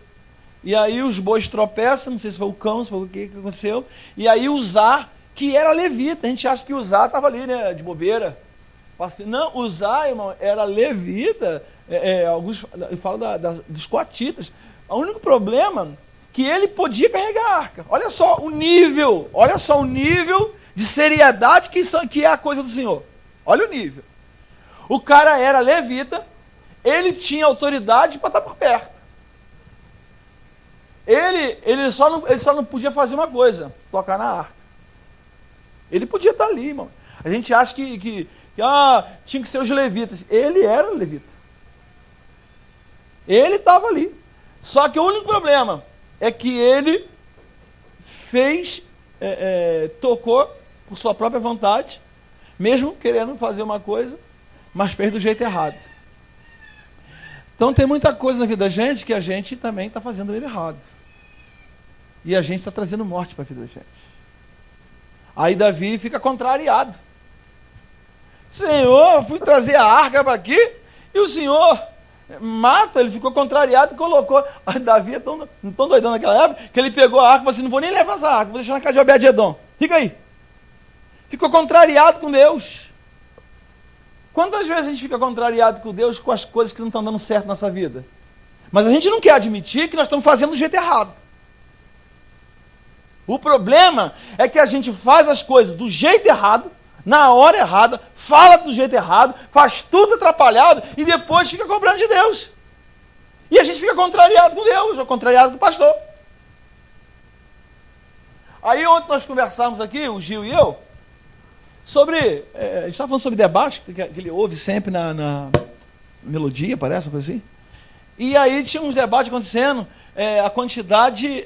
E aí os bois tropeçam, não sei se foi o cão, se foi o que aconteceu. E aí Uzá, que era levita, a gente acha que Uzá estava ali, né, de bobeira. Não, Uzá, irmão, era levita. Alguns falam dos coatitas. O único problema é que ele podia carregar a arca. Olha só o nível de seriedade que é a coisa do Senhor. Olha o nível. O cara era levita, ele tinha autoridade para estar por perto. Ele só não podia fazer uma coisa, tocar na arca. Ele podia estar ali, irmão. A gente acha que tinha que ser os levitas. Ele era levita. Ele estava ali. Só que o único problema é que ele tocou por sua própria vontade, mesmo querendo fazer uma coisa, mas fez do jeito errado. Então tem muita coisa na vida da gente que a gente também está fazendo ele errado. E a gente está trazendo morte para a vida da gente. Aí Davi fica contrariado. Senhor, fui trazer a arca para aqui e o Senhor mata. Ele ficou contrariado e colocou. Aí Davi é tão doidão naquela época que ele pegou a arca e falou assim, não vou nem levar essa arca, vou deixar na casa de Obed-Edom. Fica aí. Ficou contrariado com Deus. Quantas vezes a gente fica contrariado com Deus com as coisas que não estão dando certo na nossa vida? Mas a gente não quer admitir que nós estamos fazendo do jeito errado. O problema é que a gente faz as coisas do jeito errado, na hora errada, fala do jeito errado, faz tudo atrapalhado e depois fica cobrando de Deus. E a gente fica contrariado com Deus, ou contrariado com o pastor. Aí ontem nós conversamos aqui, o Gil e eu, sobre, a gente estava falando sobre debate, que ele ouve sempre na melodia, parece, uma coisa assim. E aí tinha uns debates acontecendo, a quantidade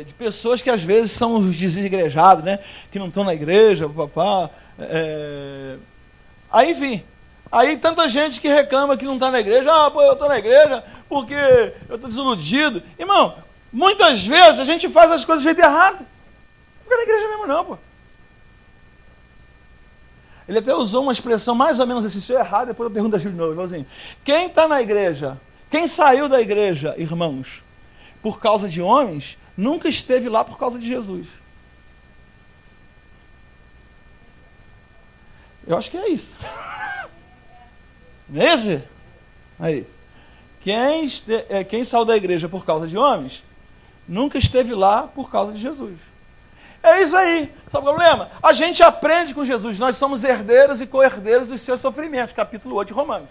de pessoas que às vezes são os desigrejados, né? Que não estão na igreja, papá. Aí, enfim, aí tanta gente que reclama que não está na igreja, pô, eu estou na igreja porque eu estou desiludido. Irmão, muitas vezes a gente faz as coisas do jeito errado. Não fica na igreja mesmo não, pô. Ele até usou uma expressão mais ou menos assim, se eu errar, depois eu pergunto a Gil de novo. Ele falou assim, quem está na igreja, quem saiu da igreja, irmãos, por causa de homens, nunca esteve lá por causa de Jesus. Eu acho que é isso. Não é isso? Aí. Quem saiu da igreja por causa de homens, nunca esteve lá por causa de Jesus. É isso aí. Sabe o problema? A gente aprende com Jesus. Nós somos herdeiros e co-herdeiros dos seus sofrimentos. Capítulo 8 de Romanos.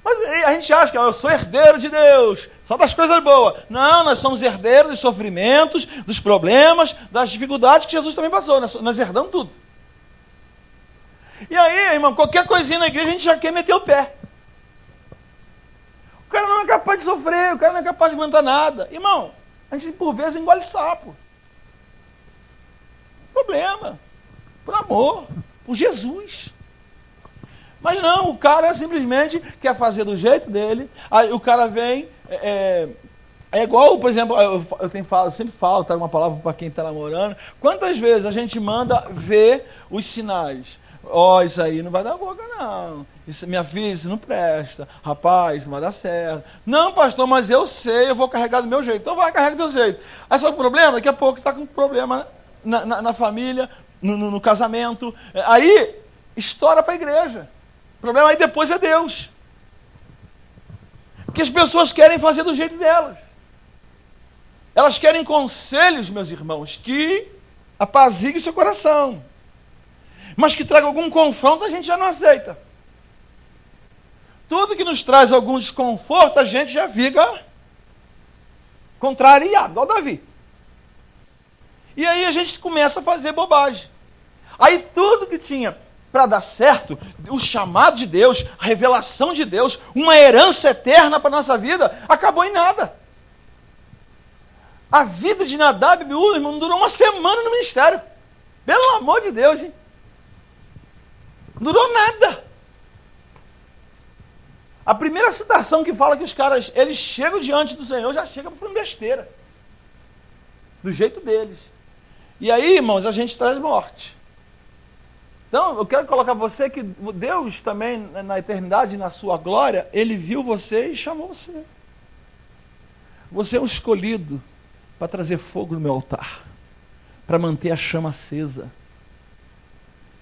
Mas a gente acha que eu sou herdeiro de Deus, só das coisas boas. Não, nós somos herdeiros dos sofrimentos, dos problemas, das dificuldades que Jesus também passou. Nós herdamos tudo. E aí, irmão, qualquer coisinha na igreja a gente já quer meter o pé. O cara não é capaz de sofrer, o cara não é capaz de aguentar nada. Irmão, a gente por vezes engole sapo. Problema. Por amor. Por Jesus. Mas não, o cara simplesmente quer fazer do jeito dele. Aí o cara vem... É igual, por exemplo, eu sempre falo, tá, uma palavra para quem está namorando. Quantas vezes a gente manda ver os sinais? Isso aí não vai dar boca, não. Isso, minha filha, isso não presta. Rapaz, não vai dar certo. Não, pastor, mas eu sei, eu vou carregar do meu jeito. Então vai, carrega do seu jeito. Aí só o problema, daqui a pouco está com problema na família, no casamento. Aí, estoura para a igreja. O problema aí depois é Deus. Porque as pessoas querem fazer do jeito delas. Elas querem conselhos, meus irmãos, que apaziguem seu coração. Mas que traga algum confronto, a gente já não aceita. Tudo que nos traz algum desconforto, a gente já fica contrariado, igual Davi. E aí a gente começa a fazer bobagem. Aí tudo que tinha para dar certo, o chamado de Deus, a revelação de Deus, uma herança eterna para a nossa vida, acabou em nada. A vida de Nadab e Abiú, irmão, durou uma semana no ministério. Pelo amor de Deus, hein? Não durou nada. A primeira citação que fala que os caras, eles chegam diante do Senhor, já chegam por besteira. Do jeito deles. E aí, irmãos, a gente traz morte. Então, eu quero colocar você que Deus também, na eternidade, na sua glória, Ele viu você e chamou você. Você é um escolhido para trazer fogo no meu altar. Para manter a chama acesa.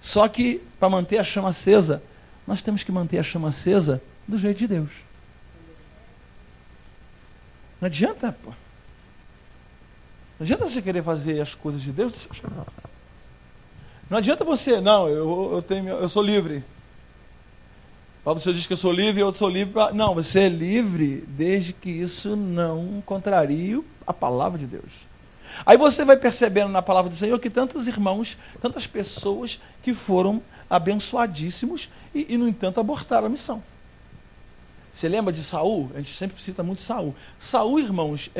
Só que, para manter a chama acesa, nós temos que manter a chama acesa do jeito de Deus. Não adianta, pô. Não adianta você querer fazer as coisas de Deus do seu jeito. Não adianta você, não, eu sou livre. Paulo, você diz que eu sou livre, eu sou livre para... Não, você é livre desde que isso não contrarie a palavra de Deus. Aí você vai percebendo na palavra do Senhor que tantos irmãos, tantas pessoas que foram abençoadíssimos e no entanto, abortaram a missão. Você lembra de Saul? A gente sempre cita muito Saul. Saul, irmãos,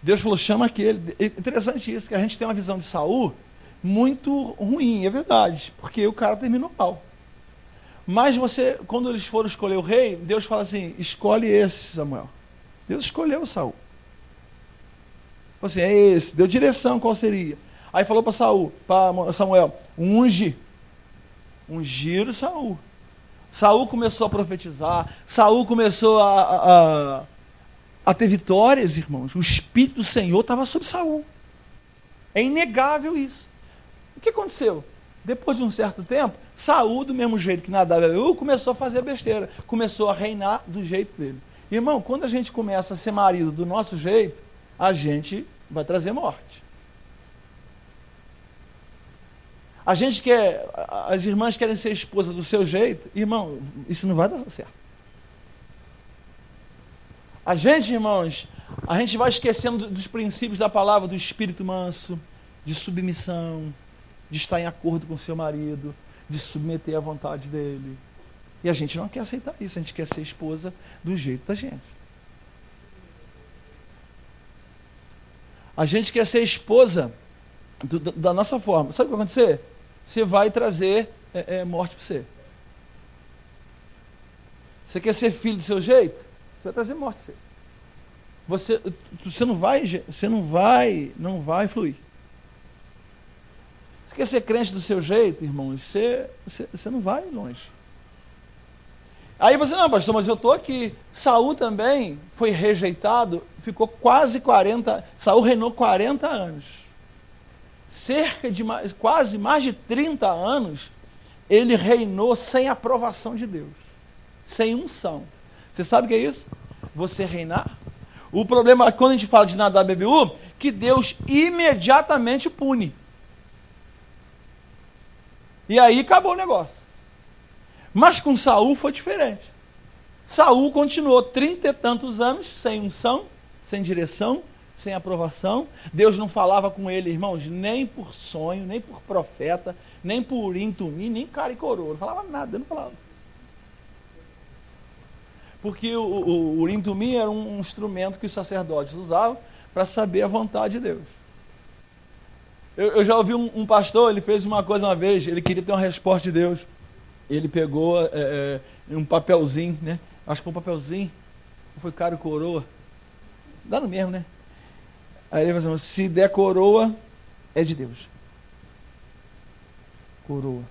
Deus falou, chama aquele. É interessante isso, que a gente tem uma visão de Saul muito ruim, é verdade, porque o cara terminou mal. Mas você, quando eles foram escolher o rei, Deus fala assim, escolhe esse, Samuel. Deus escolheu Saul. Falou assim, é esse, deu direção qual seria. Aí falou para Samuel, ungiram Saul. Saul começou a profetizar, Saul começou a ter vitórias, irmãos. O Espírito do Senhor estava sobre Saul. É inegável isso. O que aconteceu? Depois de um certo tempo, Saul, do mesmo jeito que Nadab e Abiú, começou a fazer besteira. Começou a reinar do jeito dele. Irmão, quando a gente começa a ser marido do nosso jeito, a gente vai trazer morte. A gente quer, as irmãs querem ser esposa do seu jeito, irmão, isso não vai dar certo. A gente, irmãos, a gente vai esquecendo dos princípios da palavra, do espírito manso, de submissão, de estar em acordo com o seu marido, de submeter à vontade dele. E a gente não quer aceitar isso, a gente quer ser esposa do jeito da gente. A gente quer ser esposa da nossa forma. Sabe o que vai acontecer? Você vai trazer morte para você. Você quer ser filho do seu jeito? Você vai trazer morte para você. Você não vai fluir. Você quer ser crente do seu jeito, irmãos? Você não vai longe. Aí você, não, pastor, mas eu estou aqui. Saul também foi rejeitado, ficou quase 40, Saul reinou 40 anos. Cerca de quase mais de 30 anos, ele reinou sem aprovação de Deus, sem unção. Você sabe o que é isso? Você reinar? O problema, quando a gente fala de Nadab e Abiú, que Deus imediatamente pune. E aí acabou o negócio. Mas com Saul foi diferente. Saul continuou 30 e tantos anos sem unção, sem direção, sem aprovação. Deus não falava com ele, irmãos, nem por sonho, nem por profeta, nem por Urim, Tumim, nem cara e coroa. Não falava nada, não falava. Porque o Urim, Tumim era um instrumento que os sacerdotes usavam para saber a vontade de Deus. Eu já ouvi um pastor, ele fez uma coisa uma vez, ele queria ter uma resposta de Deus. Ele pegou um papelzinho, né? Acho que foi um papelzinho, foi cara e coroa. Dá no mesmo, né? Aí ele falou assim, se der coroa, é de Deus. Coroa.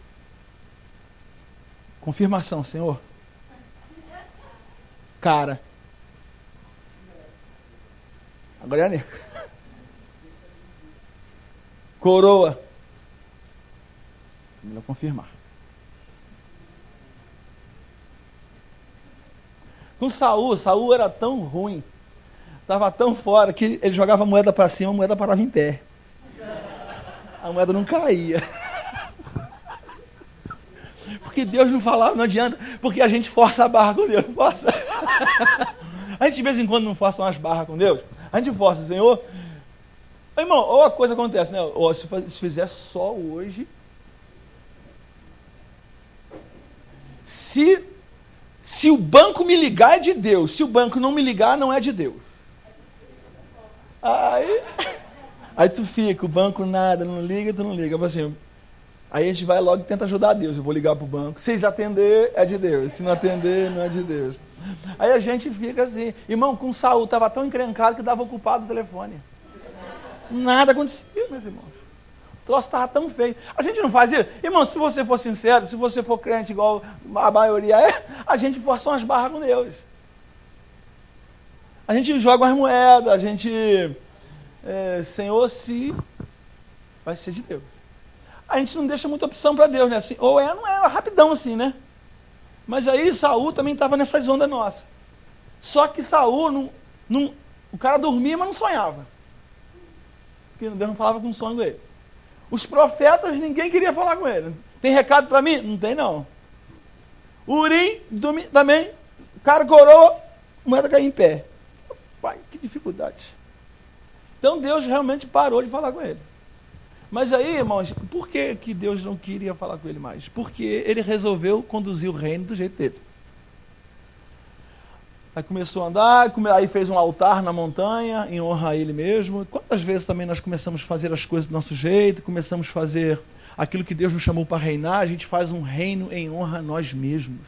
Confirmação, Senhor. Cara. Agora é a Neca. Coroa. Melhor confirmar. Com Saul era tão ruim, estava tão fora, que ele jogava a moeda para cima, a moeda parava em pé. A moeda não caía. Porque Deus não falava, não adianta, porque a gente força a barra com Deus, força. A gente de vez em quando não força umas barras com Deus, a gente força, Senhor. Irmão, ou a coisa acontece, né? Ou se fizer só hoje, se o banco me ligar é de Deus, se o banco não me ligar não é de Deus. Aí tu fica, o banco nada, não liga, tu não liga. Assim, aí a gente vai logo e tenta ajudar Deus. Eu vou ligar pro banco, se eles atender é de Deus, se não atender não é de Deus. Aí a gente fica assim, irmão, com Saul estava tão encrencado que dava ocupado o telefone. Nada acontecia, meus irmãos. O troço estava tão feio. A gente não faz isso? Irmão, se você for sincero, se você for crente igual a maioria é, a gente força umas barras com Deus. A gente joga umas moedas, a gente... Senhor, se... vai ser de Deus. A gente não deixa muita opção para Deus, né? Assim, ou não é rapidão assim, né? Mas aí Saul também estava nessas ondas nossas. Só que Saul, o cara dormia, mas não sonhava. Porque Deus não falava com sonho com ele. Os profetas, ninguém queria falar com ele. Tem recado para mim? Não tem, não. Urim, também, cara coroa, moeda cair em pé. Pai, que dificuldade. Então Deus realmente parou de falar com ele. Mas aí, irmãos, por que Deus não queria falar com ele mais? Porque ele resolveu conduzir o reino do jeito dele. Aí começou a andar, aí fez um altar na montanha, em honra a ele mesmo. Quantas vezes também nós começamos a fazer as coisas do nosso jeito, começamos a fazer aquilo que Deus nos chamou para reinar, a gente faz um reino em honra a nós mesmos.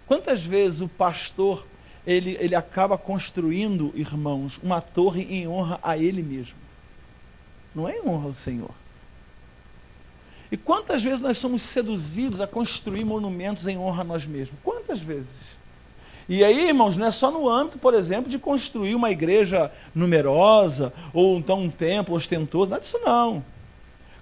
Quantas vezes o pastor, ele acaba construindo, irmãos, uma torre em honra a ele mesmo? Não é em honra ao Senhor. E quantas vezes nós somos seduzidos a construir monumentos em honra a nós mesmos? Quantas vezes? E aí, irmãos, não é só no âmbito, por exemplo, de construir uma igreja numerosa, ou então um templo ostentoso, nada disso não.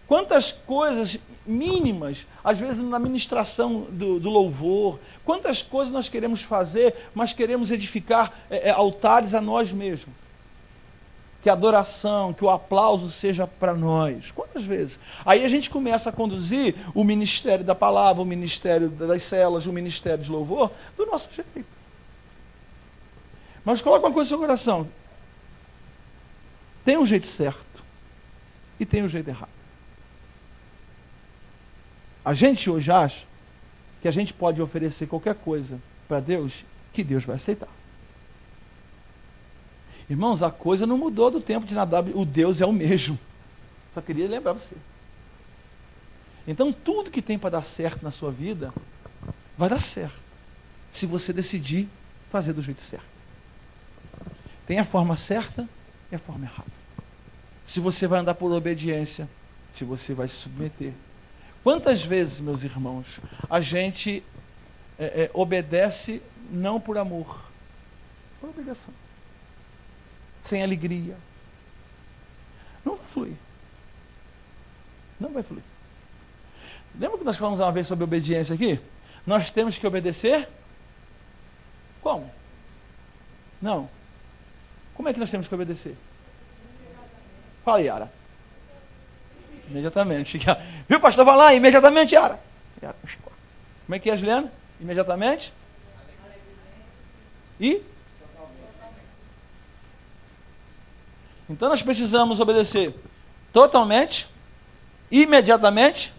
Quantas coisas mínimas, às vezes na ministração do louvor, quantas coisas nós queremos fazer, mas queremos edificar altares a nós mesmos. que a adoração, que o aplauso seja para nós. Quantas vezes? Aí a gente começa a conduzir o ministério da palavra, o ministério das celas, o ministério de louvor, do nosso jeito. Mas coloca uma coisa no seu coração. Tem um jeito certo e tem um jeito errado. A gente hoje acha que a gente pode oferecer qualquer coisa para Deus que Deus vai aceitar. Irmãos, a coisa não mudou do tempo de Nadab, o Deus é o mesmo. Só queria lembrar você. Então, tudo que tem para dar certo na sua vida, vai dar certo, se você decidir fazer do jeito certo. Tem a forma certa e a forma errada. Se você vai andar por obediência, se você vai se submeter. Quantas vezes, meus irmãos, a gente obedece não por amor, por obrigação. Sem alegria. Não vai fluir. Não vai fluir. Lembra que nós falamos uma vez sobre obediência aqui? Nós temos que obedecer? Como? Não. Como é que nós temos que obedecer? Fala, Yara. Imediatamente. Viu, pastor? Vai lá, imediatamente, Yara. Como é que é, Juliana? Imediatamente? E? Então nós precisamos obedecer totalmente, imediatamente.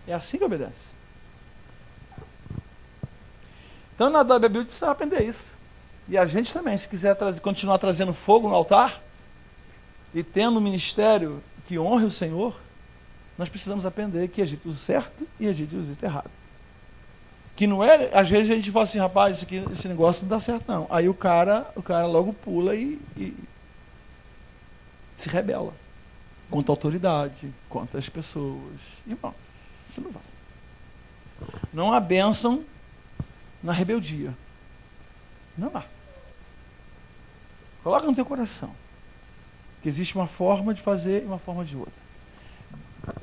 É assim que obedece. Então na Bíblia precisa aprender isso. E a gente também, se quiser continuar trazendo fogo no altar e tendo um ministério que honre o Senhor, nós precisamos aprender que a gente usa certo e a gente usa errado. Que não é, às vezes a gente fala assim, rapaz, esse negócio não dá certo não. Aí o cara logo pula e se rebela contra a autoridade, contra as pessoas. Irmão, isso não vai. Não há bênção na rebeldia. Não há. Coloca no teu coração que existe uma forma de fazer e uma forma de outra.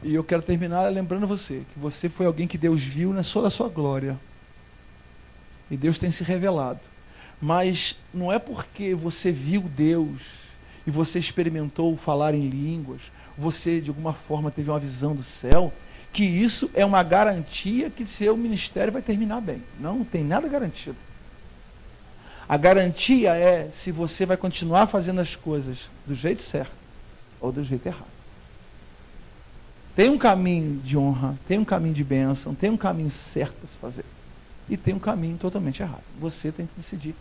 E eu quero terminar lembrando você que você foi alguém que Deus viu na sua glória. E Deus tem se revelado. Mas não é porque você viu Deus e você experimentou falar em línguas, você de alguma forma teve uma visão do céu, que isso é uma garantia que seu ministério vai terminar bem. Não tem nada garantido. A garantia é se você vai continuar fazendo as coisas do jeito certo ou do jeito errado. Tem um caminho de honra, tem um caminho de bênção, tem um caminho certo para se fazer. E tem um caminho totalmente errado. Você tem que decidir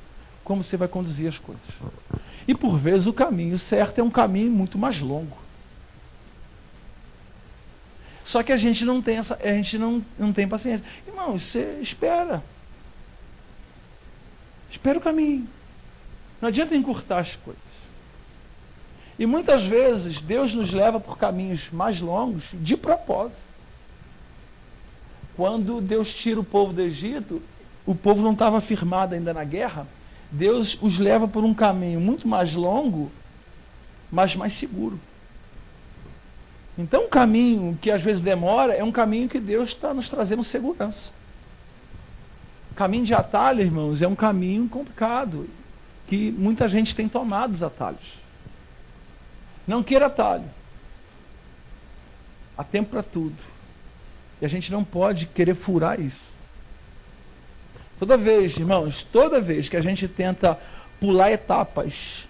como você vai conduzir as coisas. E por vezes o caminho certo é um caminho muito mais longo. Só que a gente não tem não tem paciência. Irmão, você espera. Espera o caminho. Não adianta encurtar as coisas. E muitas vezes Deus nos leva por caminhos mais longos de propósito. Quando Deus tira o povo do Egito, o povo não estava firmado ainda na guerra, Deus os leva por um caminho muito mais longo, mas mais seguro. Então, um caminho que às vezes demora é um caminho que Deus está nos trazendo segurança. Caminho de atalho, irmãos, é um caminho complicado, que muita gente tem tomado os atalhos. Não queira atalho. Há tempo para tudo. E a gente não pode querer furar isso. Toda vez, irmãos, toda vez que a gente tenta pular etapas,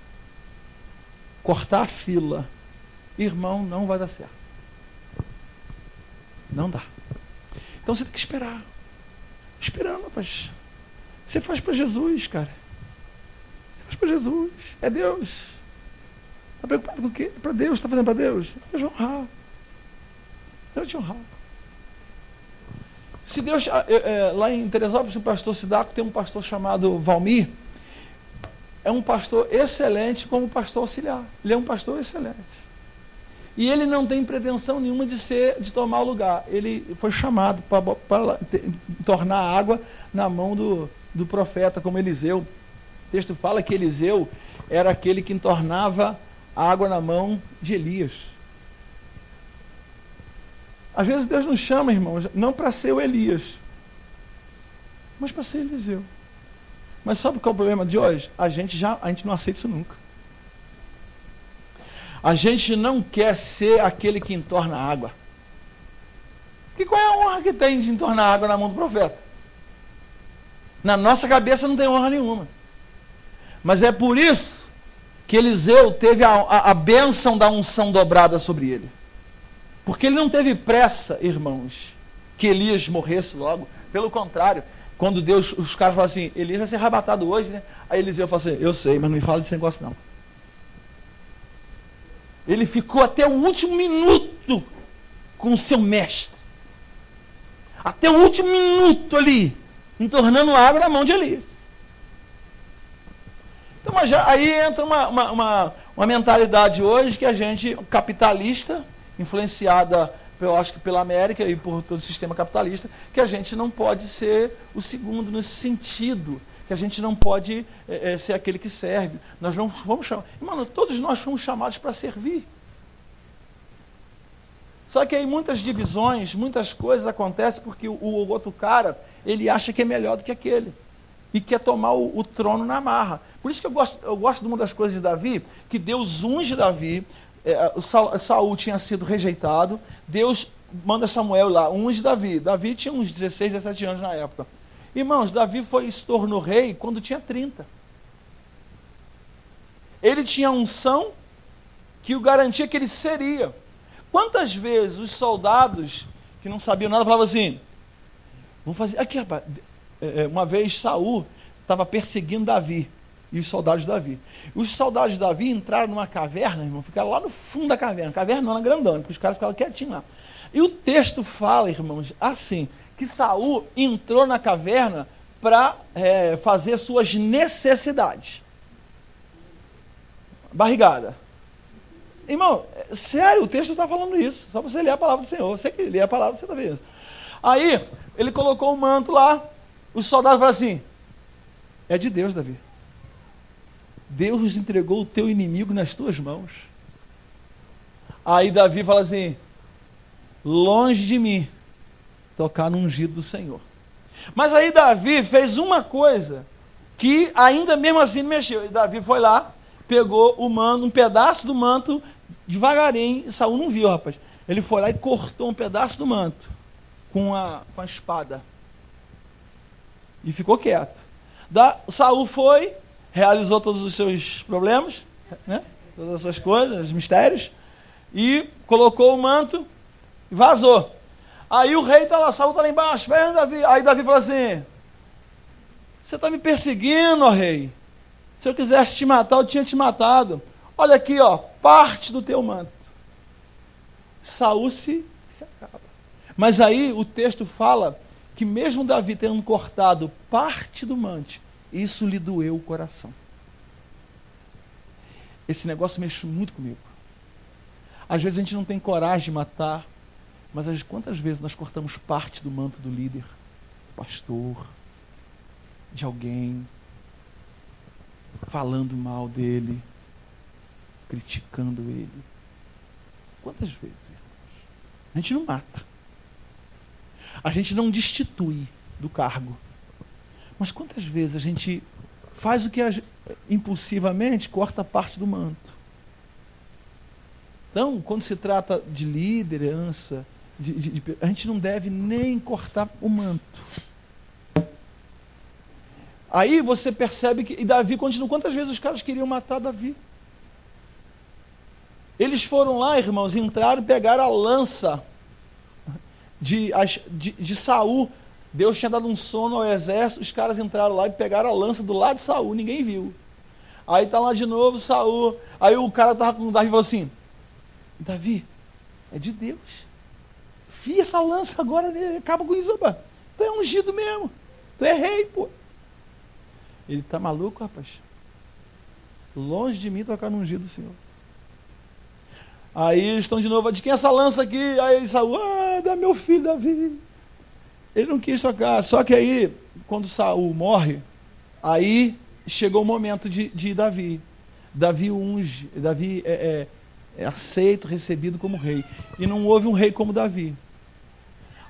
cortar a fila, irmão, não vai dar certo. Não dá. Então você tem que esperar. Esperando, rapaz. Você faz para Jesus, cara. Você faz para Jesus. É Deus. Está preocupado com o quê? Para Deus. Está fazendo para Deus? Deus vai honrar. Deus vai te honrar. Se Deus... lá em Teresópolis, o pastor Sidaco tem um pastor chamado Valmir. É um pastor excelente como pastor auxiliar. Ele é um pastor excelente. E ele não tem pretensão nenhuma de tomar o lugar. Ele foi chamado para tornar a água na mão do profeta, como Eliseu. O texto fala que Eliseu era aquele que entornava a água na mão de Elias. Às vezes Deus nos chama, irmãos, não para ser o Elias, mas para ser Eliseu. Mas sabe qual é o problema de hoje? A gente não aceita isso nunca. A gente não quer ser aquele que entorna a água. Porque qual é a honra que tem de entornar água na mão do profeta? Na nossa cabeça não tem honra nenhuma. Mas é por isso que Eliseu teve a bênção da unção dobrada sobre ele. Porque ele não teve pressa, irmãos, que Elias morresse logo. Pelo contrário, quando os caras falam assim, Elias vai ser arrebatado hoje, né? Aí Eliseu fala assim, eu sei, mas não me fala desse negócio não. Ele ficou até o último minuto com o seu mestre. Até o último minuto ali, entornando água na mão de Elias. Então, mas aí entra uma mentalidade hoje que a gente, capitalista, influenciada, eu acho que pela América e por todo o sistema capitalista, que a gente não pode ser o segundo nesse sentido, que a gente não pode ser aquele que serve. Nós não vamos chamar. Irmão, todos nós fomos chamados para servir. Só que aí muitas divisões, muitas coisas acontecem porque o outro cara, ele acha que é melhor do que aquele. E quer tomar o trono na marra. Por isso que eu gosto de uma das coisas de Davi, que Deus unge Davi. Saul tinha sido rejeitado. Deus manda Samuel lá, unge Davi. Davi tinha uns 16, 17 anos na época. Irmãos, Davi se tornou rei quando tinha 30. Ele tinha unção que o garantia que ele seria. Quantas vezes os soldados que não sabiam nada falavam assim, vamos fazer, aqui rapaz, uma vez Saul estava perseguindo Davi, e os soldados de Davi. Os soldados de Davi entraram numa caverna, irmão, ficaram lá no fundo da caverna não, na grandona, porque os caras ficavam quietinhos lá. E o texto fala, irmãos, assim, que Saul entrou na caverna para fazer suas necessidades. Barrigada. Irmão, sério, o texto está falando isso. Só para você ler a palavra do Senhor. Você que lê a palavra, você está vendo isso. Aí, ele colocou o manto lá. Os soldados falaram assim, é de Deus, Davi. Deus entregou o teu inimigo nas tuas mãos. Aí Davi fala assim, longe de mim tocar no ungido do Senhor. Mas aí Davi fez uma coisa que ainda mesmo assim não mexeu. E Davi foi lá, pegou o manto, um pedaço do manto, devagarinho, e Saul não viu, rapaz. Ele foi lá e cortou um pedaço do manto com a espada. E ficou quieto. Saul foi, realizou todos os seus problemas, né? Todas as suas coisas, os mistérios, e colocou o manto e vazou. Aí o rei está lá, Saul está lá embaixo, vem Davi. Aí Davi falou assim, você está me perseguindo, ó rei. Se eu quisesse te matar, eu tinha te matado. Olha aqui, ó, parte do teu manto. Saul se acaba. Mas aí o texto fala que mesmo Davi tendo cortado parte do manto, isso lhe doeu o coração. Esse negócio mexe muito comigo. Às vezes a gente não tem coragem de matar, mas quantas vezes nós cortamos parte do manto do líder, do pastor, de alguém, falando mal dele, criticando ele. Quantas vezes, irmãos? A gente não mata. A gente não destitui do cargo. Mas quantas vezes a gente faz o que impulsivamente corta parte do manto? Então, quando se trata de liderança, a gente não deve nem cortar o manto. Aí você percebe que Davi continua. Quantas vezes os caras queriam matar Davi? Eles foram lá, irmãos, entraram e pegaram a lança de Saul. Deus tinha dado um sono ao exército, os caras entraram lá e pegaram a lança do lado de Saul, ninguém viu. Aí está lá de novo Saul. Aí o cara estava com Davi e falou assim, Davi, é de Deus. Fia essa lança agora, acaba com isso, rapaz. Tu é ungido mesmo. Tu é rei, pô. Ele está maluco, rapaz? Longe de mim tocar no ungido do Senhor. Aí eles estão de novo, de quem é essa lança aqui? Aí Saul, da meu filho Davi. Ele não quis tocar. Só que aí, quando Saul morre, aí chegou o momento de Davi. Davi unge, Davi é aceito, recebido como rei. E não houve um rei como Davi.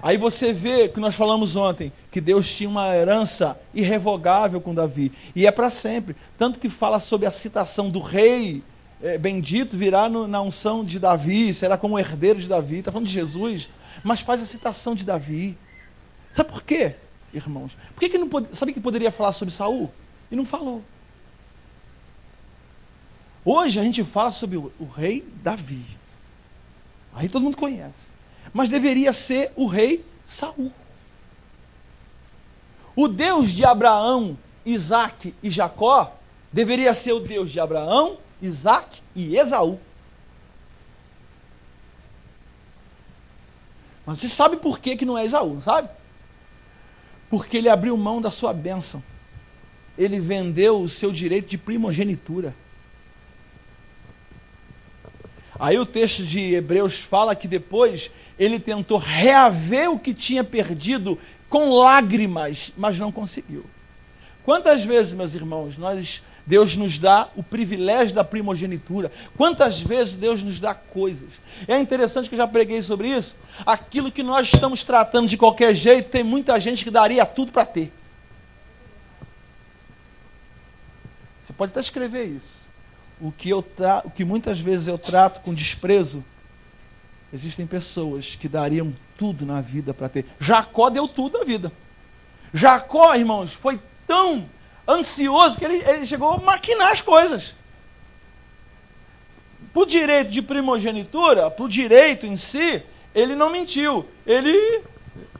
Aí você vê que nós falamos ontem, que Deus tinha uma herança irrevogável com Davi. E é para sempre. Tanto que fala sobre a citação do rei bendito virá na unção de Davi, será como herdeiro de Davi. Está falando de Jesus, mas faz a citação de Davi. Sabe por quê, irmãos? Por que não sabe que poderia falar sobre Saul? E não falou. Hoje a gente fala sobre o rei Davi. Aí todo mundo conhece. Mas deveria ser o rei Saul. O Deus de Abraão, Isaque e Jacó deveria ser o Deus de Abraão, Isaque e Esaú. Mas você sabe por que não é Esaú, não sabe? Porque ele abriu mão da sua bênção. Ele vendeu o seu direito de primogenitura. Aí o texto de Hebreus fala que depois ele tentou reaver o que tinha perdido com lágrimas, mas não conseguiu. Quantas vezes, meus irmãos, Deus nos dá o privilégio da primogenitura? Quantas vezes Deus nos dá coisas? É interessante que eu já preguei sobre isso. Aquilo que nós estamos tratando de qualquer jeito, tem muita gente que daria tudo para ter. Você pode até escrever isso. O que muitas vezes eu trato com desprezo, existem pessoas que dariam tudo na vida para ter. Jacó deu tudo na vida. Jacó, irmãos, foi tão ansioso que ele chegou a maquinar as coisas. Para o direito de primogenitura, para o direito em si, ele não mentiu. Ele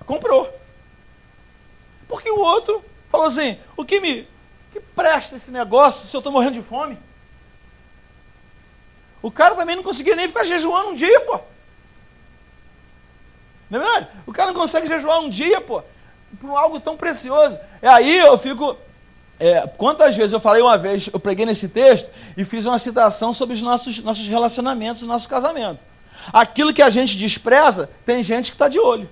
comprou. Porque o outro falou assim, que presta esse negócio se eu estou morrendo de fome? O cara também não conseguia nem ficar jejuando um dia, pô. Não é verdade? O cara não consegue jejuar um dia, pô, por algo tão precioso. E aí eu fico... quantas vezes eu falei uma vez, eu preguei nesse texto e fiz uma citação sobre os nossos relacionamentos, o nosso casamento. Aquilo que a gente despreza, tem gente que está de olho.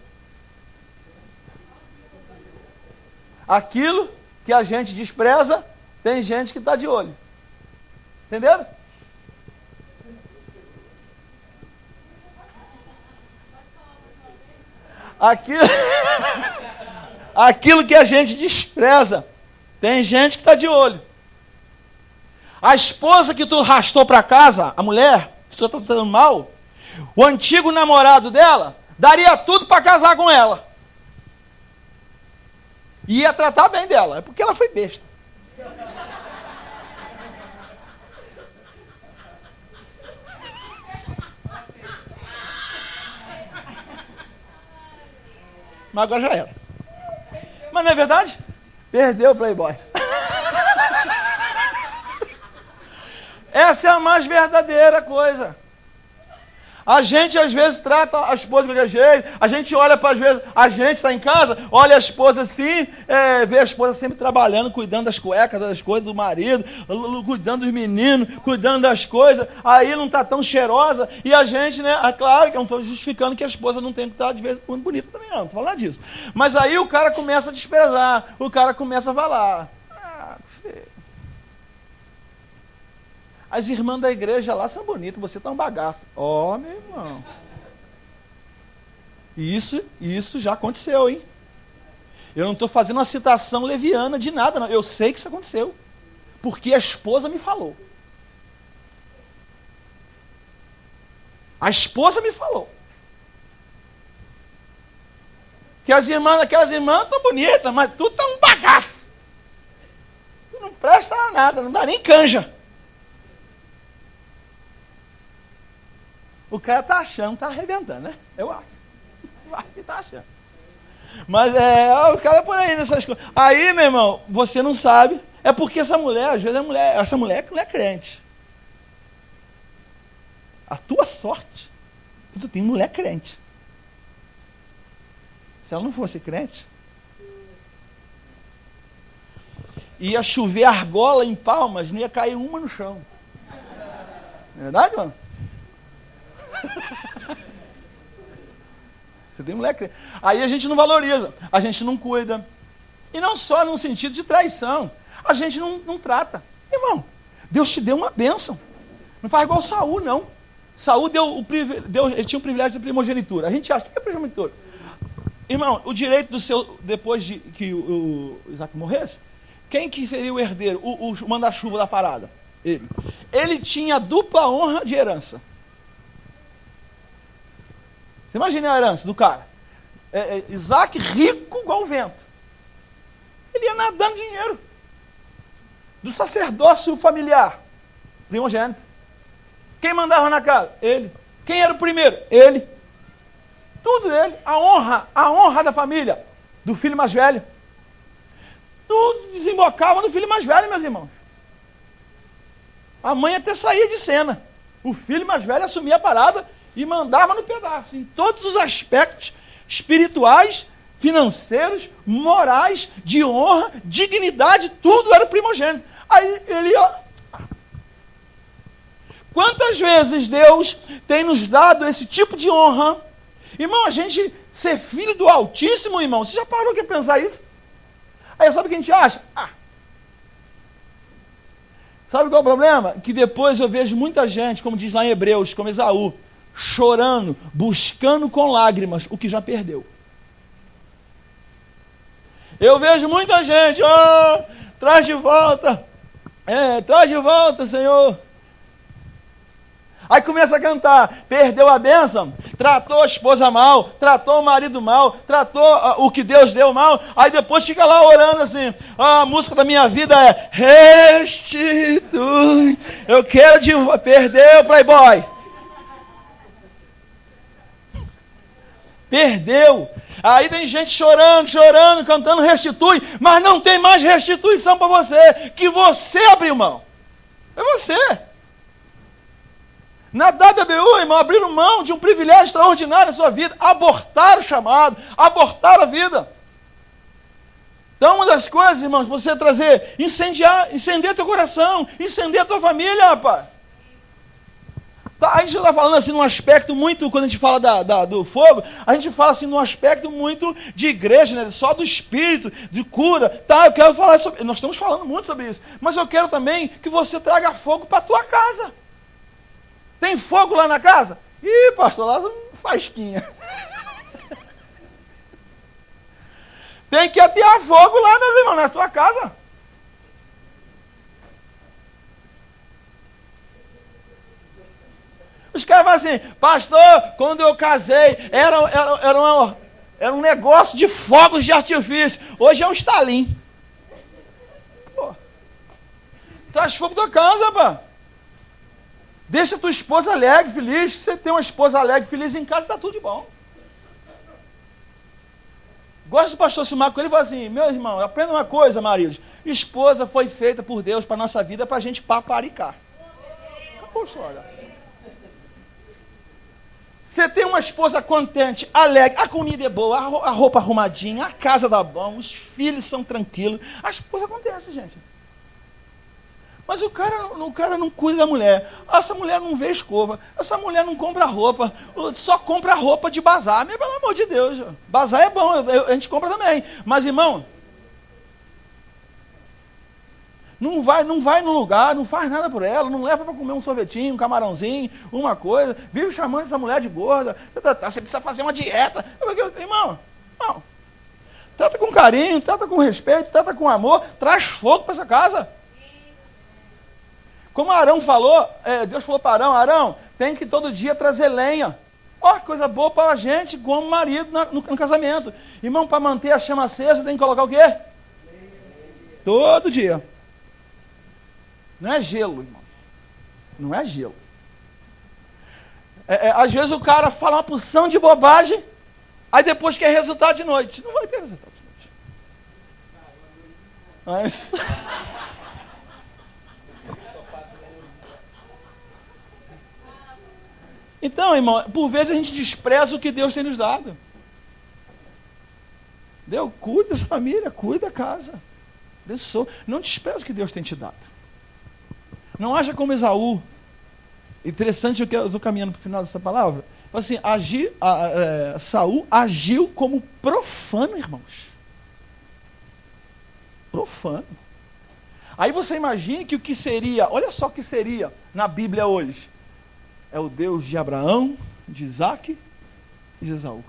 Aquilo que a gente despreza, tem gente que está de olho. Entenderam? Aquilo que a gente despreza, tem gente que está de olho. A esposa que tu arrastou para casa, a mulher que tu está tratando mal, o antigo namorado dela daria tudo para casar com ela. E ia tratar bem dela, é porque ela foi besta. Mas agora já era. Mas não é verdade? Perdeu o Playboy. Essa é a mais verdadeira coisa. A gente às vezes trata a esposa de qualquer jeito, a gente olha para, às vezes, a gente está em casa, olha a esposa assim, vê a esposa sempre trabalhando, cuidando das cuecas, das coisas do marido, cuidando dos meninos, cuidando das coisas, aí não está tão cheirosa, e a gente, né, claro que eu não estou justificando que a esposa não tem que estar de vez em quando bonita também, não estou falando disso. Mas aí o cara começa a desprezar, o cara começa a falar, as irmãs da igreja lá são bonitas, você está um bagaço. Ó, meu irmão. Isso já aconteceu, hein? Eu não estou fazendo uma citação leviana de nada, não. Eu sei que isso aconteceu. Porque a esposa me falou. A esposa me falou. Que aquelas irmãs estão bonitas, mas tu tá um bagaço. Tu não presta a nada, não dá nem canja. O cara tá achando, tá arrebentando, né? Eu acho. Eu acho que tá achando. Mas o cara é por aí nessas coisas. Aí, meu irmão, você não sabe. É porque essa mulher, às vezes, essa mulher não é crente. A tua sorte, tu tem mulher crente. Se ela não fosse crente, ia chover argola em Palmas, não ia cair uma no chão. Não é verdade, mano? Você tem mulher crente. Aí a gente não valoriza, a gente não cuida. E não só no sentido de traição, a gente não trata. Irmão, Deus te deu uma bênção. Não faz igual Saul, não. Saul ele tinha o privilégio de primogenitura. A gente acha, o que é primogenitura? Irmão, o direito do seu, depois que o Isaac morresse, quem que seria o herdeiro, o manda-chuva da parada? Ele tinha dupla honra de herança. Você imagina a herança do cara. Isaac rico igual o vento. Ele ia nadando dinheiro. Do sacerdócio familiar. Primogênito. Quem mandava na casa? Ele. Quem era o primeiro? Ele. Tudo ele. A honra da família. Do filho mais velho. Tudo desembocava no filho mais velho, meus irmãos. A mãe até saía de cena. O filho mais velho assumia a parada e mandava no pedaço. Em todos os aspectos espirituais, financeiros, morais, de honra, dignidade, tudo era o primogênito. Aí ele... Quantas vezes Deus tem nos dado esse tipo de honra? Irmão, a gente ser filho do Altíssimo, irmão, você já parou de pensar isso? Aí sabe o que a gente acha? Sabe qual é o problema? Que depois eu vejo muita gente, como diz lá em Hebreus, como Esaú, chorando, buscando com lágrimas o que já perdeu. Eu vejo muita gente, traz de volta, Senhor. Aí começa a cantar, perdeu a bênção, tratou a esposa mal, tratou o marido mal, tratou o que Deus deu mal, aí depois fica lá orando assim, a música da minha vida é, restitui, eu quero perdeu, playboy. Perdeu. Aí tem gente chorando, cantando restitui, mas não tem mais restituição para você, que você abriu mão. É você. Nadab e Abiú, irmão, abriram mão de um privilégio extraordinário na sua vida, abortaram o chamado, abortaram a vida. Então, uma das coisas, irmãos, você trazer, incender teu coração, incender a tua família, rapaz. Tá, a gente está falando assim num aspecto muito, quando a gente fala do fogo, a gente fala assim num aspecto muito de igreja, né? Só do espírito, de cura. Tá, eu quero falar sobre, nós estamos falando muito sobre isso, mas eu quero também que você traga fogo para a tua casa. Tem fogo lá na casa? Ih, pastor Lázaro, fasquinha. Tem que atear fogo lá, meus irmãos, na tua casa. Os caras falam assim, pastor, quando eu casei, era um negócio de fogos de artifício. Hoje é um estalim. Pô, traz fogo da casa, pá. Deixa tua esposa alegre, feliz. Se você tem uma esposa alegre, feliz em casa, está tudo de bom. Gosto do pastor Silmar com ele e fala assim, meu irmão, aprenda uma coisa, maridos. Esposa foi feita por Deus para a nossa vida, para a gente paparicar. Acabou a história. Você tem uma esposa contente, alegre, a comida é boa, a roupa arrumadinha, a casa dá bom, os filhos são tranquilos. As coisas acontecem, gente. Mas o cara não cuida da mulher. Essa mulher não vê escova. Essa mulher não compra roupa. Só compra roupa de bazar. Mas, pelo amor de Deus. Bazar é bom. A gente compra também. Mas, irmão, não vai no lugar, não faz nada por ela, não leva para comer um sorvetinho, um camarãozinho, uma coisa. Vive chamando essa mulher de gorda. Você precisa fazer uma dieta. Irmão, trata com carinho, trata com respeito, trata com amor. Traz fogo para essa casa. Como Arão falou, Deus falou para Arão, tem que todo dia trazer lenha. Ó, coisa boa para a gente, como marido no casamento. Irmão, para manter a chama acesa, tem que colocar o quê? Todo dia. Não é gelo, irmão. Não é gelo. Às vezes o cara fala uma porção de bobagem, aí depois quer resultado de noite. Não vai ter resultado de noite. Mas... Então, irmão, por vezes a gente despreza o que Deus tem nos dado. Deus, cuida dessa família, cuida da casa. Abençoa. Não despreza o que Deus tem te dado. Não haja como Esaú. Interessante, eu estou caminhando para o final dessa palavra. Assim, Saul agiu como profano, irmãos. Profano. Aí você imagine que o que seria, olha só o que seria na Bíblia hoje. É o Deus de Abraão, de Isaac e de Esaú.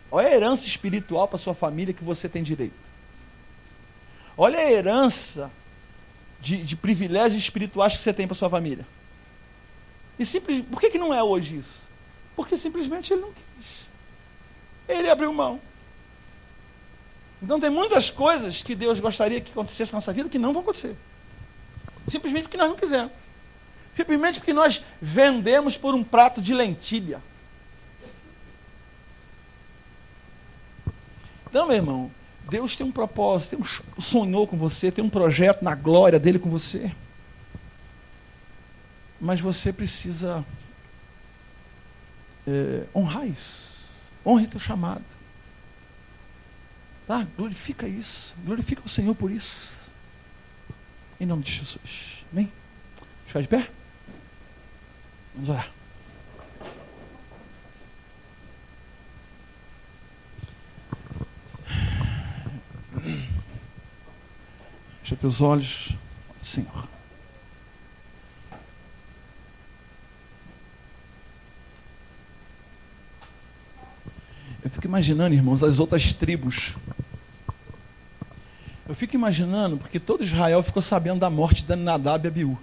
Olha a herança espiritual para sua família que você tem direito. Olha a herança de privilégios espirituais que você tem para sua família. E por que não é hoje isso? Porque simplesmente ele não quis. Ele abriu mão. Então tem muitas coisas que Deus gostaria que acontecesse na nossa vida que não vão acontecer. Simplesmente porque nós não quisemos. Simplesmente porque nós vendemos por um prato de lentilha. Então, meu irmão, Deus tem um propósito, sonhou com você, tem um projeto na glória dele com você. Mas você precisa honrar isso. Honre teu chamado. Tá? Glorifica isso. Glorifica o Senhor por isso. Em nome de Jesus. Amém? Ficar de pé? Vamos orar. Fecha teus olhos, Senhor. Eu fico imaginando, irmãos, as outras tribos. Eu fico imaginando, porque todo Israel ficou sabendo da morte de Nadab e Abiú.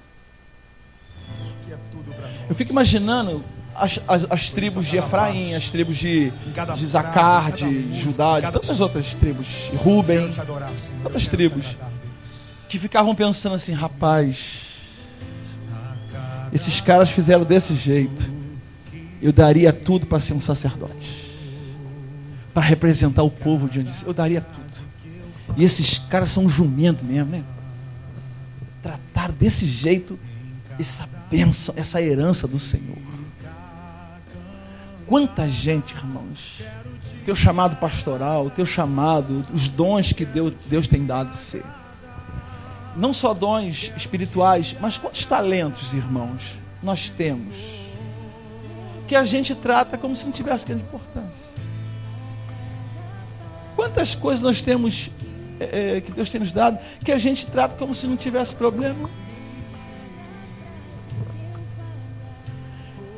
Eu fico imaginando as tribos de Efraim, as tribos de Zacar, de Judá, de tantas outras tribos, de Ruben, tantas tribos, que ficavam pensando assim, rapaz, esses caras fizeram desse jeito, eu daria tudo para ser um sacerdote, para representar o povo diante disso, eu daria tudo. E esses caras são um jumento mesmo, né? Trataram desse jeito essa bênção, essa herança do Senhor. Quanta gente, irmãos, teu chamado pastoral, teu chamado, os dons que Deus tem dado a você. Não só dons espirituais, mas quantos talentos, irmãos, nós temos, que a gente trata como se não tivesse grande importância. Quantas coisas nós temos, que Deus tem nos dado, que a gente trata como se não tivesse problema.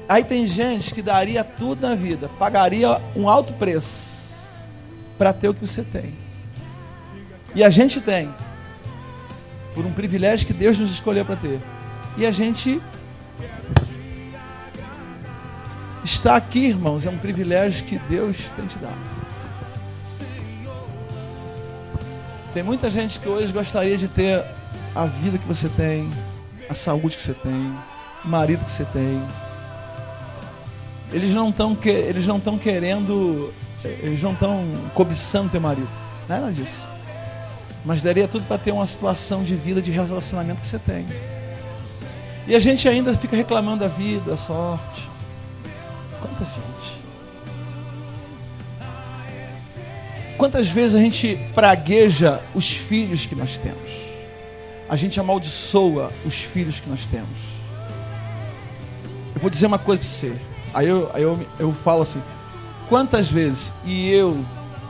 Aí tem gente que daria tudo na vida, pagaria um alto preço para ter o que você tem. E a gente tem, por um privilégio que Deus nos escolheu para ter. E a gente está aqui, irmãos, é um privilégio que Deus tem te dado. Tem muita gente que hoje gostaria de ter a vida que você tem, a saúde que você tem, o marido que você tem. Eles não estão querendo, eles não estão cobiçando teu marido, nada disso. Mas daria tudo para ter uma situação de vida, de relacionamento que você tem. E a gente ainda fica reclamando da vida, da sorte. Quanta gente. Quantas vezes a gente pragueja os filhos que nós temos. A gente amaldiçoa os filhos que nós temos. Eu vou dizer uma coisa para você. Aí eu falo assim, quantas vezes eu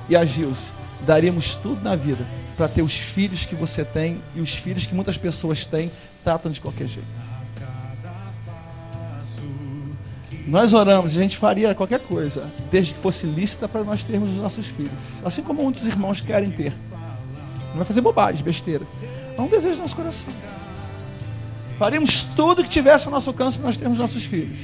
e a Gilce daríamos tudo na vida para ter os filhos que você tem e os filhos que muitas pessoas têm, tratam de qualquer jeito. Nós oramos e a gente faria qualquer coisa, desde que fosse lícita, para nós termos os nossos filhos. Assim como muitos irmãos querem ter. Não vai fazer bobagem, besteira. É um desejo do nosso coração. Faríamos tudo que tivesse ao nosso alcance para nós termos nossos filhos.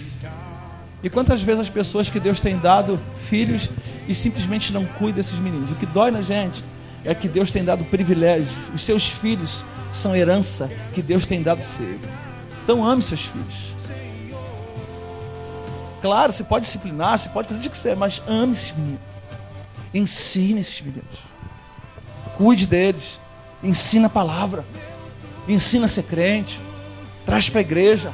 E quantas vezes as pessoas que Deus tem dado filhos e simplesmente não cuidam desses meninos. O que dói na gente é que Deus tem dado privilégio. Os seus filhos são herança que Deus tem dado a você. Então ame seus filhos. Claro, você pode disciplinar, você pode fazer o que quiser, mas ame esses meninos. Ensine esses meninos. Cuide deles. Ensina a palavra. Ensina a ser crente. Traz para a igreja.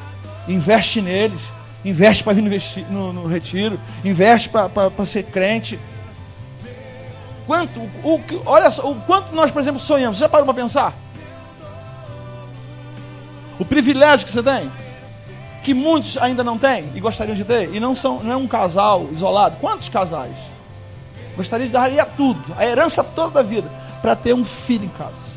Investe neles. Investe para vir no retiro. Investe para ser crente. Olha só, o quanto nós, por exemplo, sonhamos. Você já parou para pensar? O privilégio que você tem, que muitos ainda não têm e gostariam de ter, e não é um casal isolado. Quantos casais gostaria de dar tudo, a herança toda da vida, para ter um filho em casa?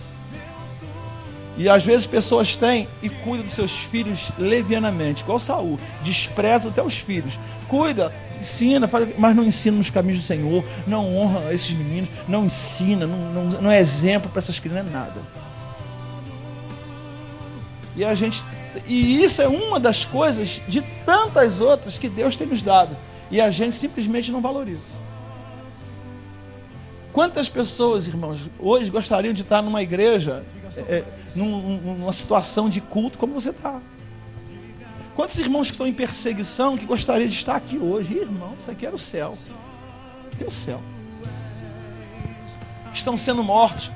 E às vezes pessoas têm e cuidam dos seus filhos levianamente, igual Saul, despreza até os filhos. Cuida, ensina, mas não ensina nos caminhos do Senhor, não honra esses meninos, não ensina, não é exemplo para essas crianças, nada. E isso é uma das coisas de tantas outras que Deus tem nos dado. E a gente simplesmente não valoriza. Quantas pessoas, irmãos, hoje gostariam de estar numa igreja, numa situação de culto como você está? Quantos irmãos que estão em perseguição que gostariam de estar aqui hoje? Irmão, isso aqui era o céu. Aqui é o céu. Estão sendo mortos.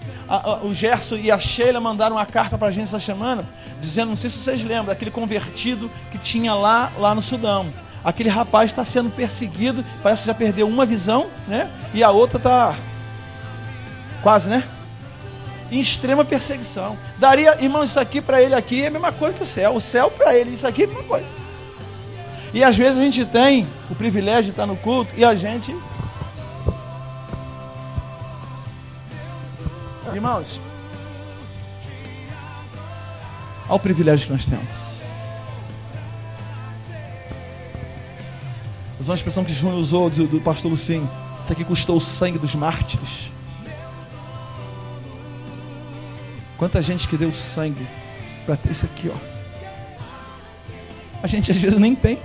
O Gerson e a Sheila mandaram uma carta para a gente essa semana, dizendo, não sei se vocês lembram, daquele convertido que tinha lá no Sudão. Aquele rapaz está sendo perseguido, parece que já perdeu uma visão, né? E a outra está quase, né? Em extrema perseguição. Daria, irmão, isso aqui para ele aqui é a mesma coisa que o céu. O céu para ele, isso aqui é a mesma coisa. E às vezes a gente tem o privilégio de estar no culto e a gente... Irmãos, olha o privilégio que nós temos. Usou uma expressão que Júnior usou do pastor Lucinho. Isso aqui custou o sangue dos mártires. Quanta gente que deu sangue para ter isso aqui, ó. A gente às vezes nem tem.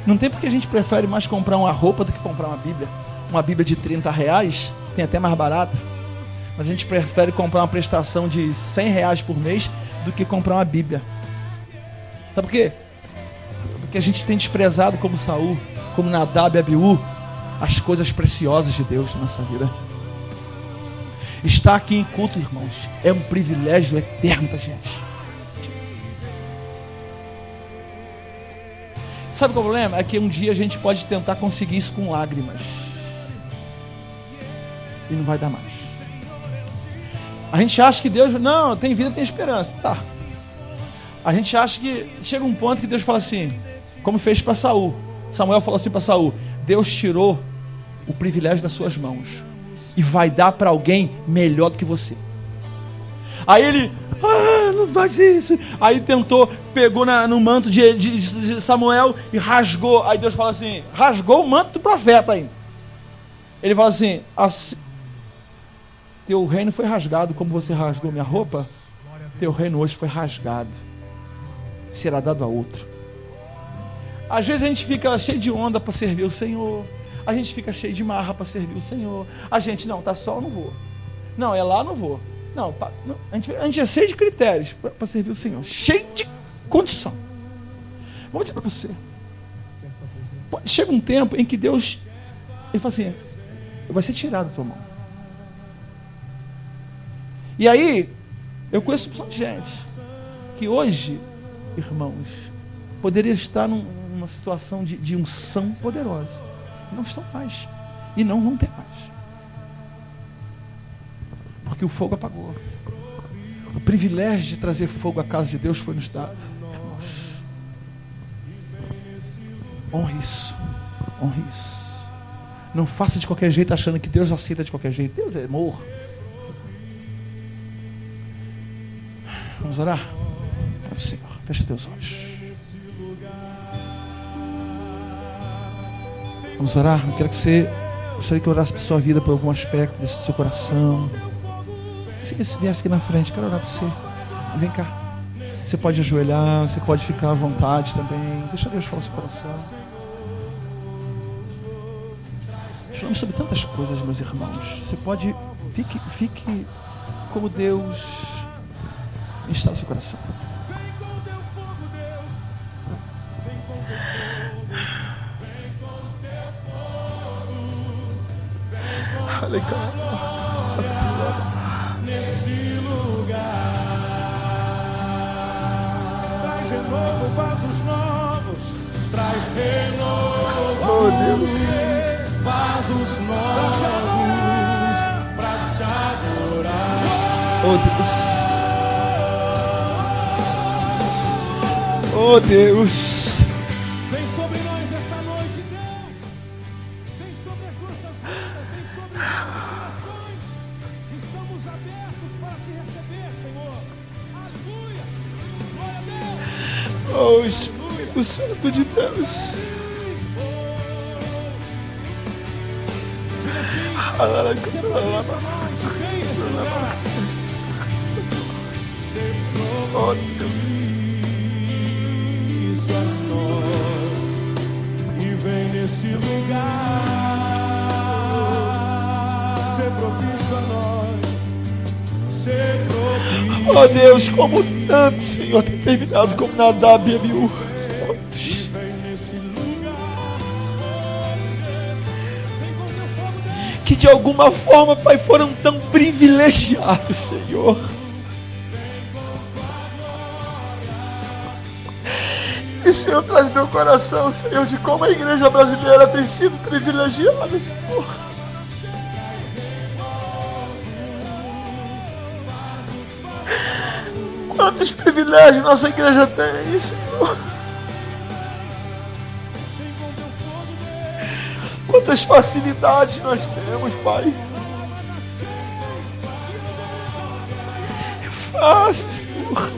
Não tem porque a gente prefere mais comprar uma roupa do que comprar uma Bíblia. Uma Bíblia de R$30, tem até mais barata. Mas a gente prefere comprar uma prestação de R$100 por mês do que comprar uma Bíblia. Sabe por quê? Porque a gente tem desprezado como Saul, como Nadab e Abiú, as coisas preciosas de Deus na nossa vida. Estar aqui em culto, irmãos, é um privilégio eterno para a gente. Sabe qual é o problema? É que um dia a gente pode tentar conseguir isso com lágrimas. E não vai dar mais. A gente acha que Deus... Não, tem vida, tem esperança. Tá. A gente acha que... Chega um ponto que Deus fala assim, como fez para Saul. Samuel falou assim para Saul, Deus tirou o privilégio das suas mãos e vai dar para alguém melhor do que você. Aí ele, não faz isso. Aí tentou, pegou no manto de Samuel e rasgou. Aí Deus fala assim, rasgou o manto do profeta ainda. Ele fala assim, teu reino foi rasgado como você rasgou minha roupa. Teu reino hoje foi rasgado, será dado a outro. Às vezes a gente fica cheio de onda para servir o Senhor. A gente fica cheio de marra para servir o Senhor. A gente, não, tá só, eu não vou. Não, é lá, eu não vou. Não, a gente é cheio de critérios para servir o Senhor. Cheio de condição. Vou dizer para você. Chega um tempo em que Deus, ele fala assim, vai ser tirado da tua mão. E aí, eu conheço uma gente que hoje, irmãos, poderia estar numa situação de unção poderosa. Não estão mais. E não vão ter mais. Porque o fogo apagou. O privilégio de trazer fogo à casa de Deus foi nos dado. Irmãos, honre isso. Honre isso. Não faça de qualquer jeito achando que Deus aceita de qualquer jeito. Deus é amor. Vamos orar? Senhor, fecha teus olhos. Vamos orar? Eu quero que você... Gostaria que eu orasse para a sua vida, por algum aspecto desse seu coração. Se você viesse aqui na frente, quero orar para você. Vem cá. Você pode ajoelhar, você pode ficar à vontade também. Deixa Deus falar no seu coração. Falamos sobre tantas coisas, meus irmãos. Você pode... Fique como Deus está no seu coração. Nesse lugar, traz renovo, vasos novos, traz renovo, oh Deus, vasos novos pra te adorar, oh Deus, oh Deus. Vem sobre nós essa noite, Deus. Vem sobre as nossas vidas, vem sobre as nossas gerações. Estamos abertos para te receber, Senhor. Aleluia. Glória a Deus. Oh Espírito Santo de Deus. Diga assim, separe essa noite, vem nesse lugar. Se Oh, Deus. Isso a nós e vem nesse lugar ser propício a nós, ser propício. Oh, Deus, como tanto, Senhor, tem terminado como Nadab e Abiú. Quantos? Vem nesse lugar, vem com teu fogo, Deus. Que de alguma forma, Pai, foram tão privilegiados, Senhor. E, Senhor, traz meu coração, Senhor, de como a igreja brasileira tem sido privilegiada, Senhor. Quantos privilégios nossa igreja tem, Senhor. Quantas facilidades nós temos, Pai. É fácil, Senhor.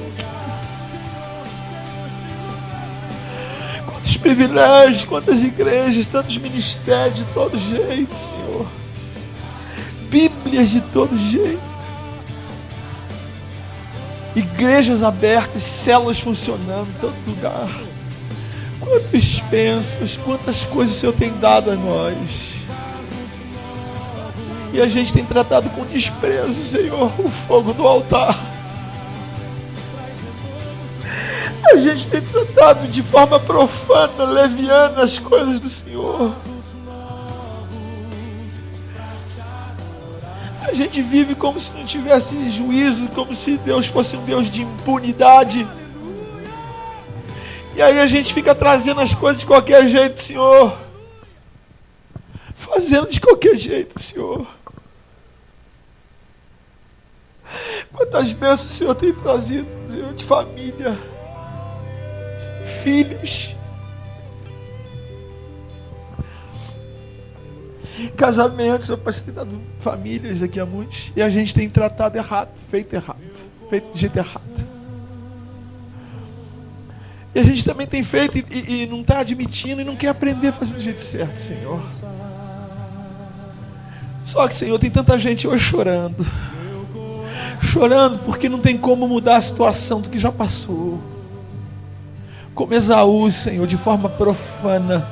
Quantos privilégios, quantas igrejas, tantos ministérios de todo jeito, Senhor. Bíblias de todo jeito. Igrejas abertas, células funcionando em todo lugar. Quantas bênçãos, quantas coisas o Senhor tem dado a nós. E a gente tem tratado com desprezo, Senhor, o fogo do altar. A gente tem tratado de forma profana, leviana as coisas do Senhor. A gente vive como se não tivesse juízo, como se Deus fosse um Deus de impunidade. E aí a gente fica trazendo as coisas de qualquer jeito, Senhor. Fazendo de qualquer jeito, Senhor. Quantas bênçãos o Senhor tem trazido, Senhor, de família, filhos, casamentos, Senhor, Pai, você tem dado famílias aqui a muitos. E a gente tem tratado errado, feito de jeito errado. E a gente também tem feito e não está admitindo e não quer aprender a fazer do jeito certo, Senhor. Só que, Senhor, tem tanta gente hoje chorando. Chorando porque não tem como mudar a situação do que já passou. Como Esaú, Senhor, de forma profana,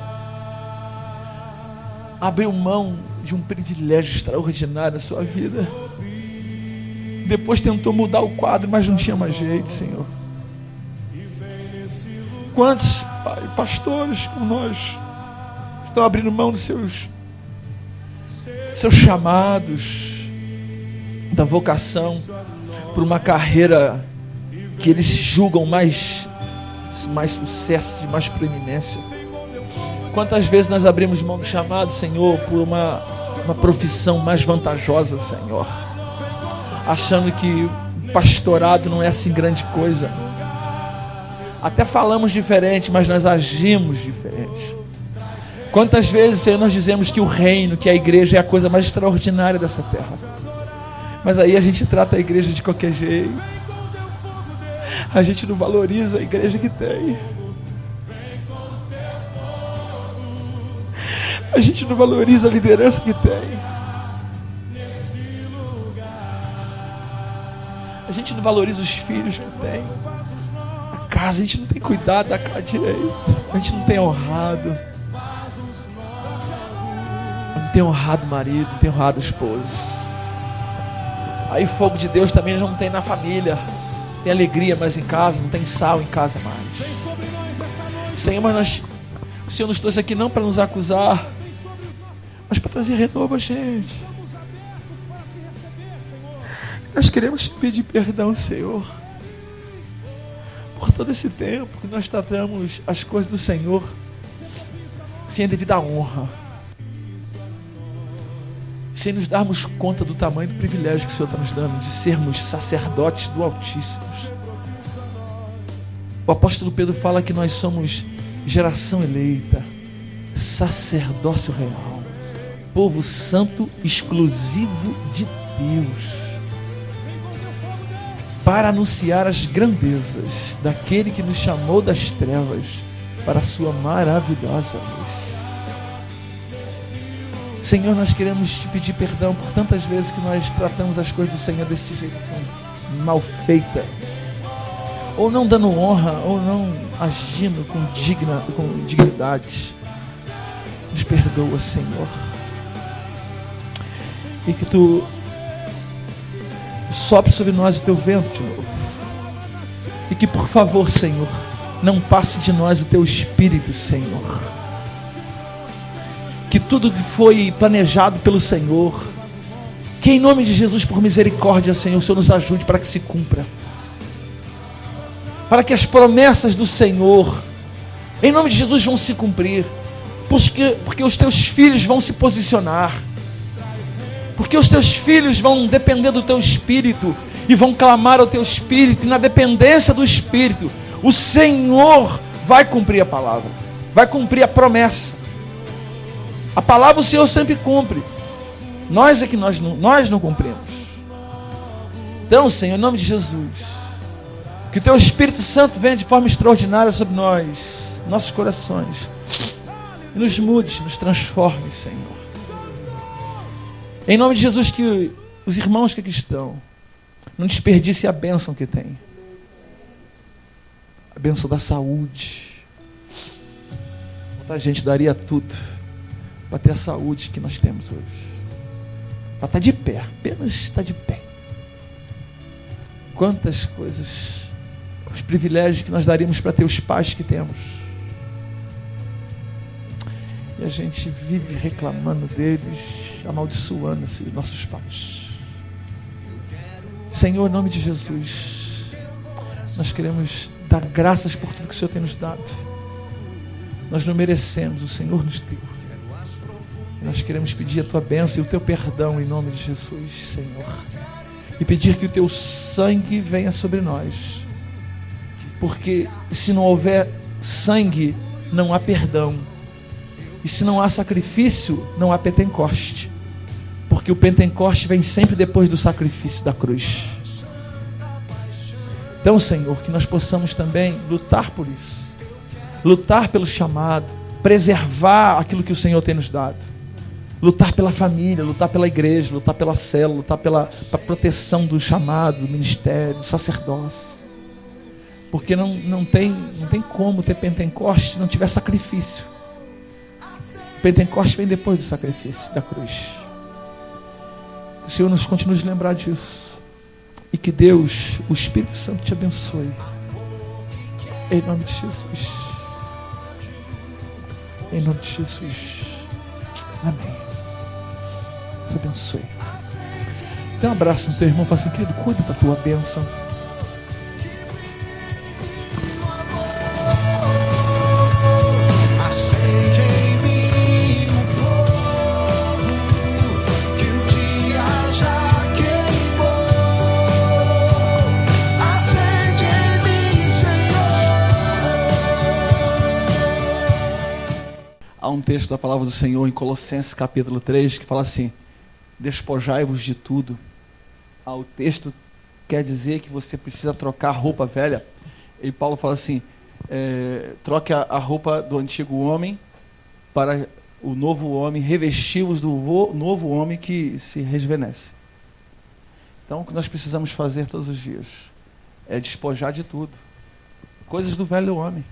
abriu mão de um privilégio extraordinário na sua vida. Depois tentou mudar o quadro, mas não tinha mais jeito, Senhor. Quantos, Pai, pastores como nós estão abrindo mão dos seus chamados, da vocação, por uma carreira que eles julgam mais sucesso, de mais preeminência. Quantas vezes nós abrimos mão do chamado, Senhor, por uma profissão mais vantajosa, Senhor, achando que o pastorado não é assim grande coisa. Até falamos diferente, mas nós agimos diferente. Quantas vezes, Senhor, nós dizemos que o reino, que a igreja é a coisa mais extraordinária dessa terra, mas aí a gente trata a igreja de qualquer jeito. A gente não valoriza a igreja que tem. A gente não valoriza a liderança que tem. A gente não valoriza os filhos que tem. A casa, a gente não tem cuidado da casa direito. A gente não tem honrado. Não tem honrado o marido, não tem honrado a esposa. Aí fogo de Deus também não tem na família. Tem alegria, mas em casa não tem sal em casa mais. Senhor, mas o Senhor nos trouxe aqui não para nos acusar, mas para trazer renovo a gente. Nós queremos te pedir perdão, Senhor, por todo esse tempo que nós tratamos as coisas do Senhor sem a devida honra, sem nos darmos conta do tamanho do privilégio que o Senhor está nos dando de sermos sacerdotes do Altíssimo. O apóstolo Pedro fala que nós somos geração eleita, sacerdócio real, povo santo exclusivo de Deus, para anunciar as grandezas daquele que nos chamou das trevas para a sua maravilhosa luz. Senhor, nós queremos te pedir perdão por tantas vezes que nós tratamos as coisas do Senhor desse jeito mal feita, ou não dando honra, ou não agindo com dignidade. Nos perdoa, Senhor. E que Tu sopre sobre nós o Teu vento de novo. E que, por favor, Senhor, não passe de nós o Teu Espírito, Senhor. Que tudo que foi planejado pelo Senhor, que em nome de Jesus, por misericórdia, Senhor, o Senhor nos ajude para que se cumpra. Para que as promessas do Senhor, em nome de Jesus, vão se cumprir. Porque os Teus filhos vão se posicionar. Porque os Teus filhos vão depender do Teu Espírito e vão clamar ao Teu Espírito. E na dependência do Espírito, o Senhor vai cumprir a palavra, vai cumprir a promessa. A palavra o Senhor sempre cumpre. Nós é que nós não cumprimos. Então, Senhor, em nome de Jesus, que o Teu Espírito Santo venha de forma extraordinária sobre nós, nossos corações, e nos mude, nos transforme, Senhor. Em nome de Jesus, que os irmãos que aqui estão não desperdicem a bênção que tem, a bênção da saúde. Muita gente daria tudo para ter a saúde que nós temos hoje, para estar de pé, apenas estar de pé. Quantas coisas, os privilégios que nós daríamos para ter os pais que temos, e a gente vive reclamando deles, amaldiçoando os nossos pais. Senhor, em nome de Jesus, nós queremos dar graças por tudo que o Senhor tem nos dado. Nós não merecemos, o Senhor nos deu. Nós queremos pedir a Tua bênção e o Teu perdão em nome de Jesus, Senhor. E pedir que o Teu sangue venha sobre nós. Porque se não houver sangue, não há perdão. E se não há sacrifício, não há Pentecoste. Porque o Pentecoste vem sempre depois do sacrifício da cruz. Então, Senhor, que nós possamos também lutar por isso. Lutar pelo chamado. Preservar aquilo que o Senhor tem nos dado. Lutar pela família, lutar pela igreja, lutar pela célula, lutar pela proteção do chamado, do ministério, do sacerdócio. Porque não tem como ter Pentecoste se não tiver sacrifício. O Pentecoste vem depois do sacrifício da cruz. Que o Senhor nos continue a lembrar disso. E que Deus, o Espírito Santo, te abençoe. Em nome de Jesus. Em nome de Jesus. Amém. Deus abençoe. Dê um abraço no teu irmão e fala assim: querido, cuida da tua bênção. Acende em mim um fogo que o dia já queimou. Acende em mim, Senhor. Há um texto da palavra do Senhor em Colossenses capítulo 3 que fala assim: despojai-vos de tudo. O texto quer dizer que você precisa trocar a roupa velha. E Paulo fala assim: troque a roupa do antigo homem para o novo homem, revesti-vos do novo homem que se rejuvenesce. Então, o que nós precisamos fazer todos os dias é despojar de tudo. Coisas do velho homem.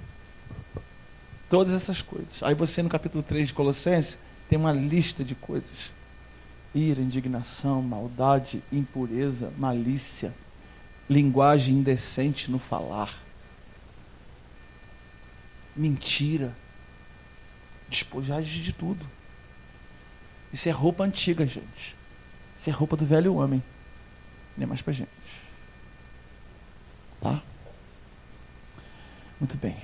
Todas essas coisas. Aí você, no capítulo 3 de Colossenses, tem uma lista de coisas: ira, indignação, maldade, impureza, malícia, linguagem indecente no falar, mentira. Despojar de tudo. Isso é roupa antiga, gente. Isso é roupa do velho homem. Não é mais pra gente. Tá? Muito bem.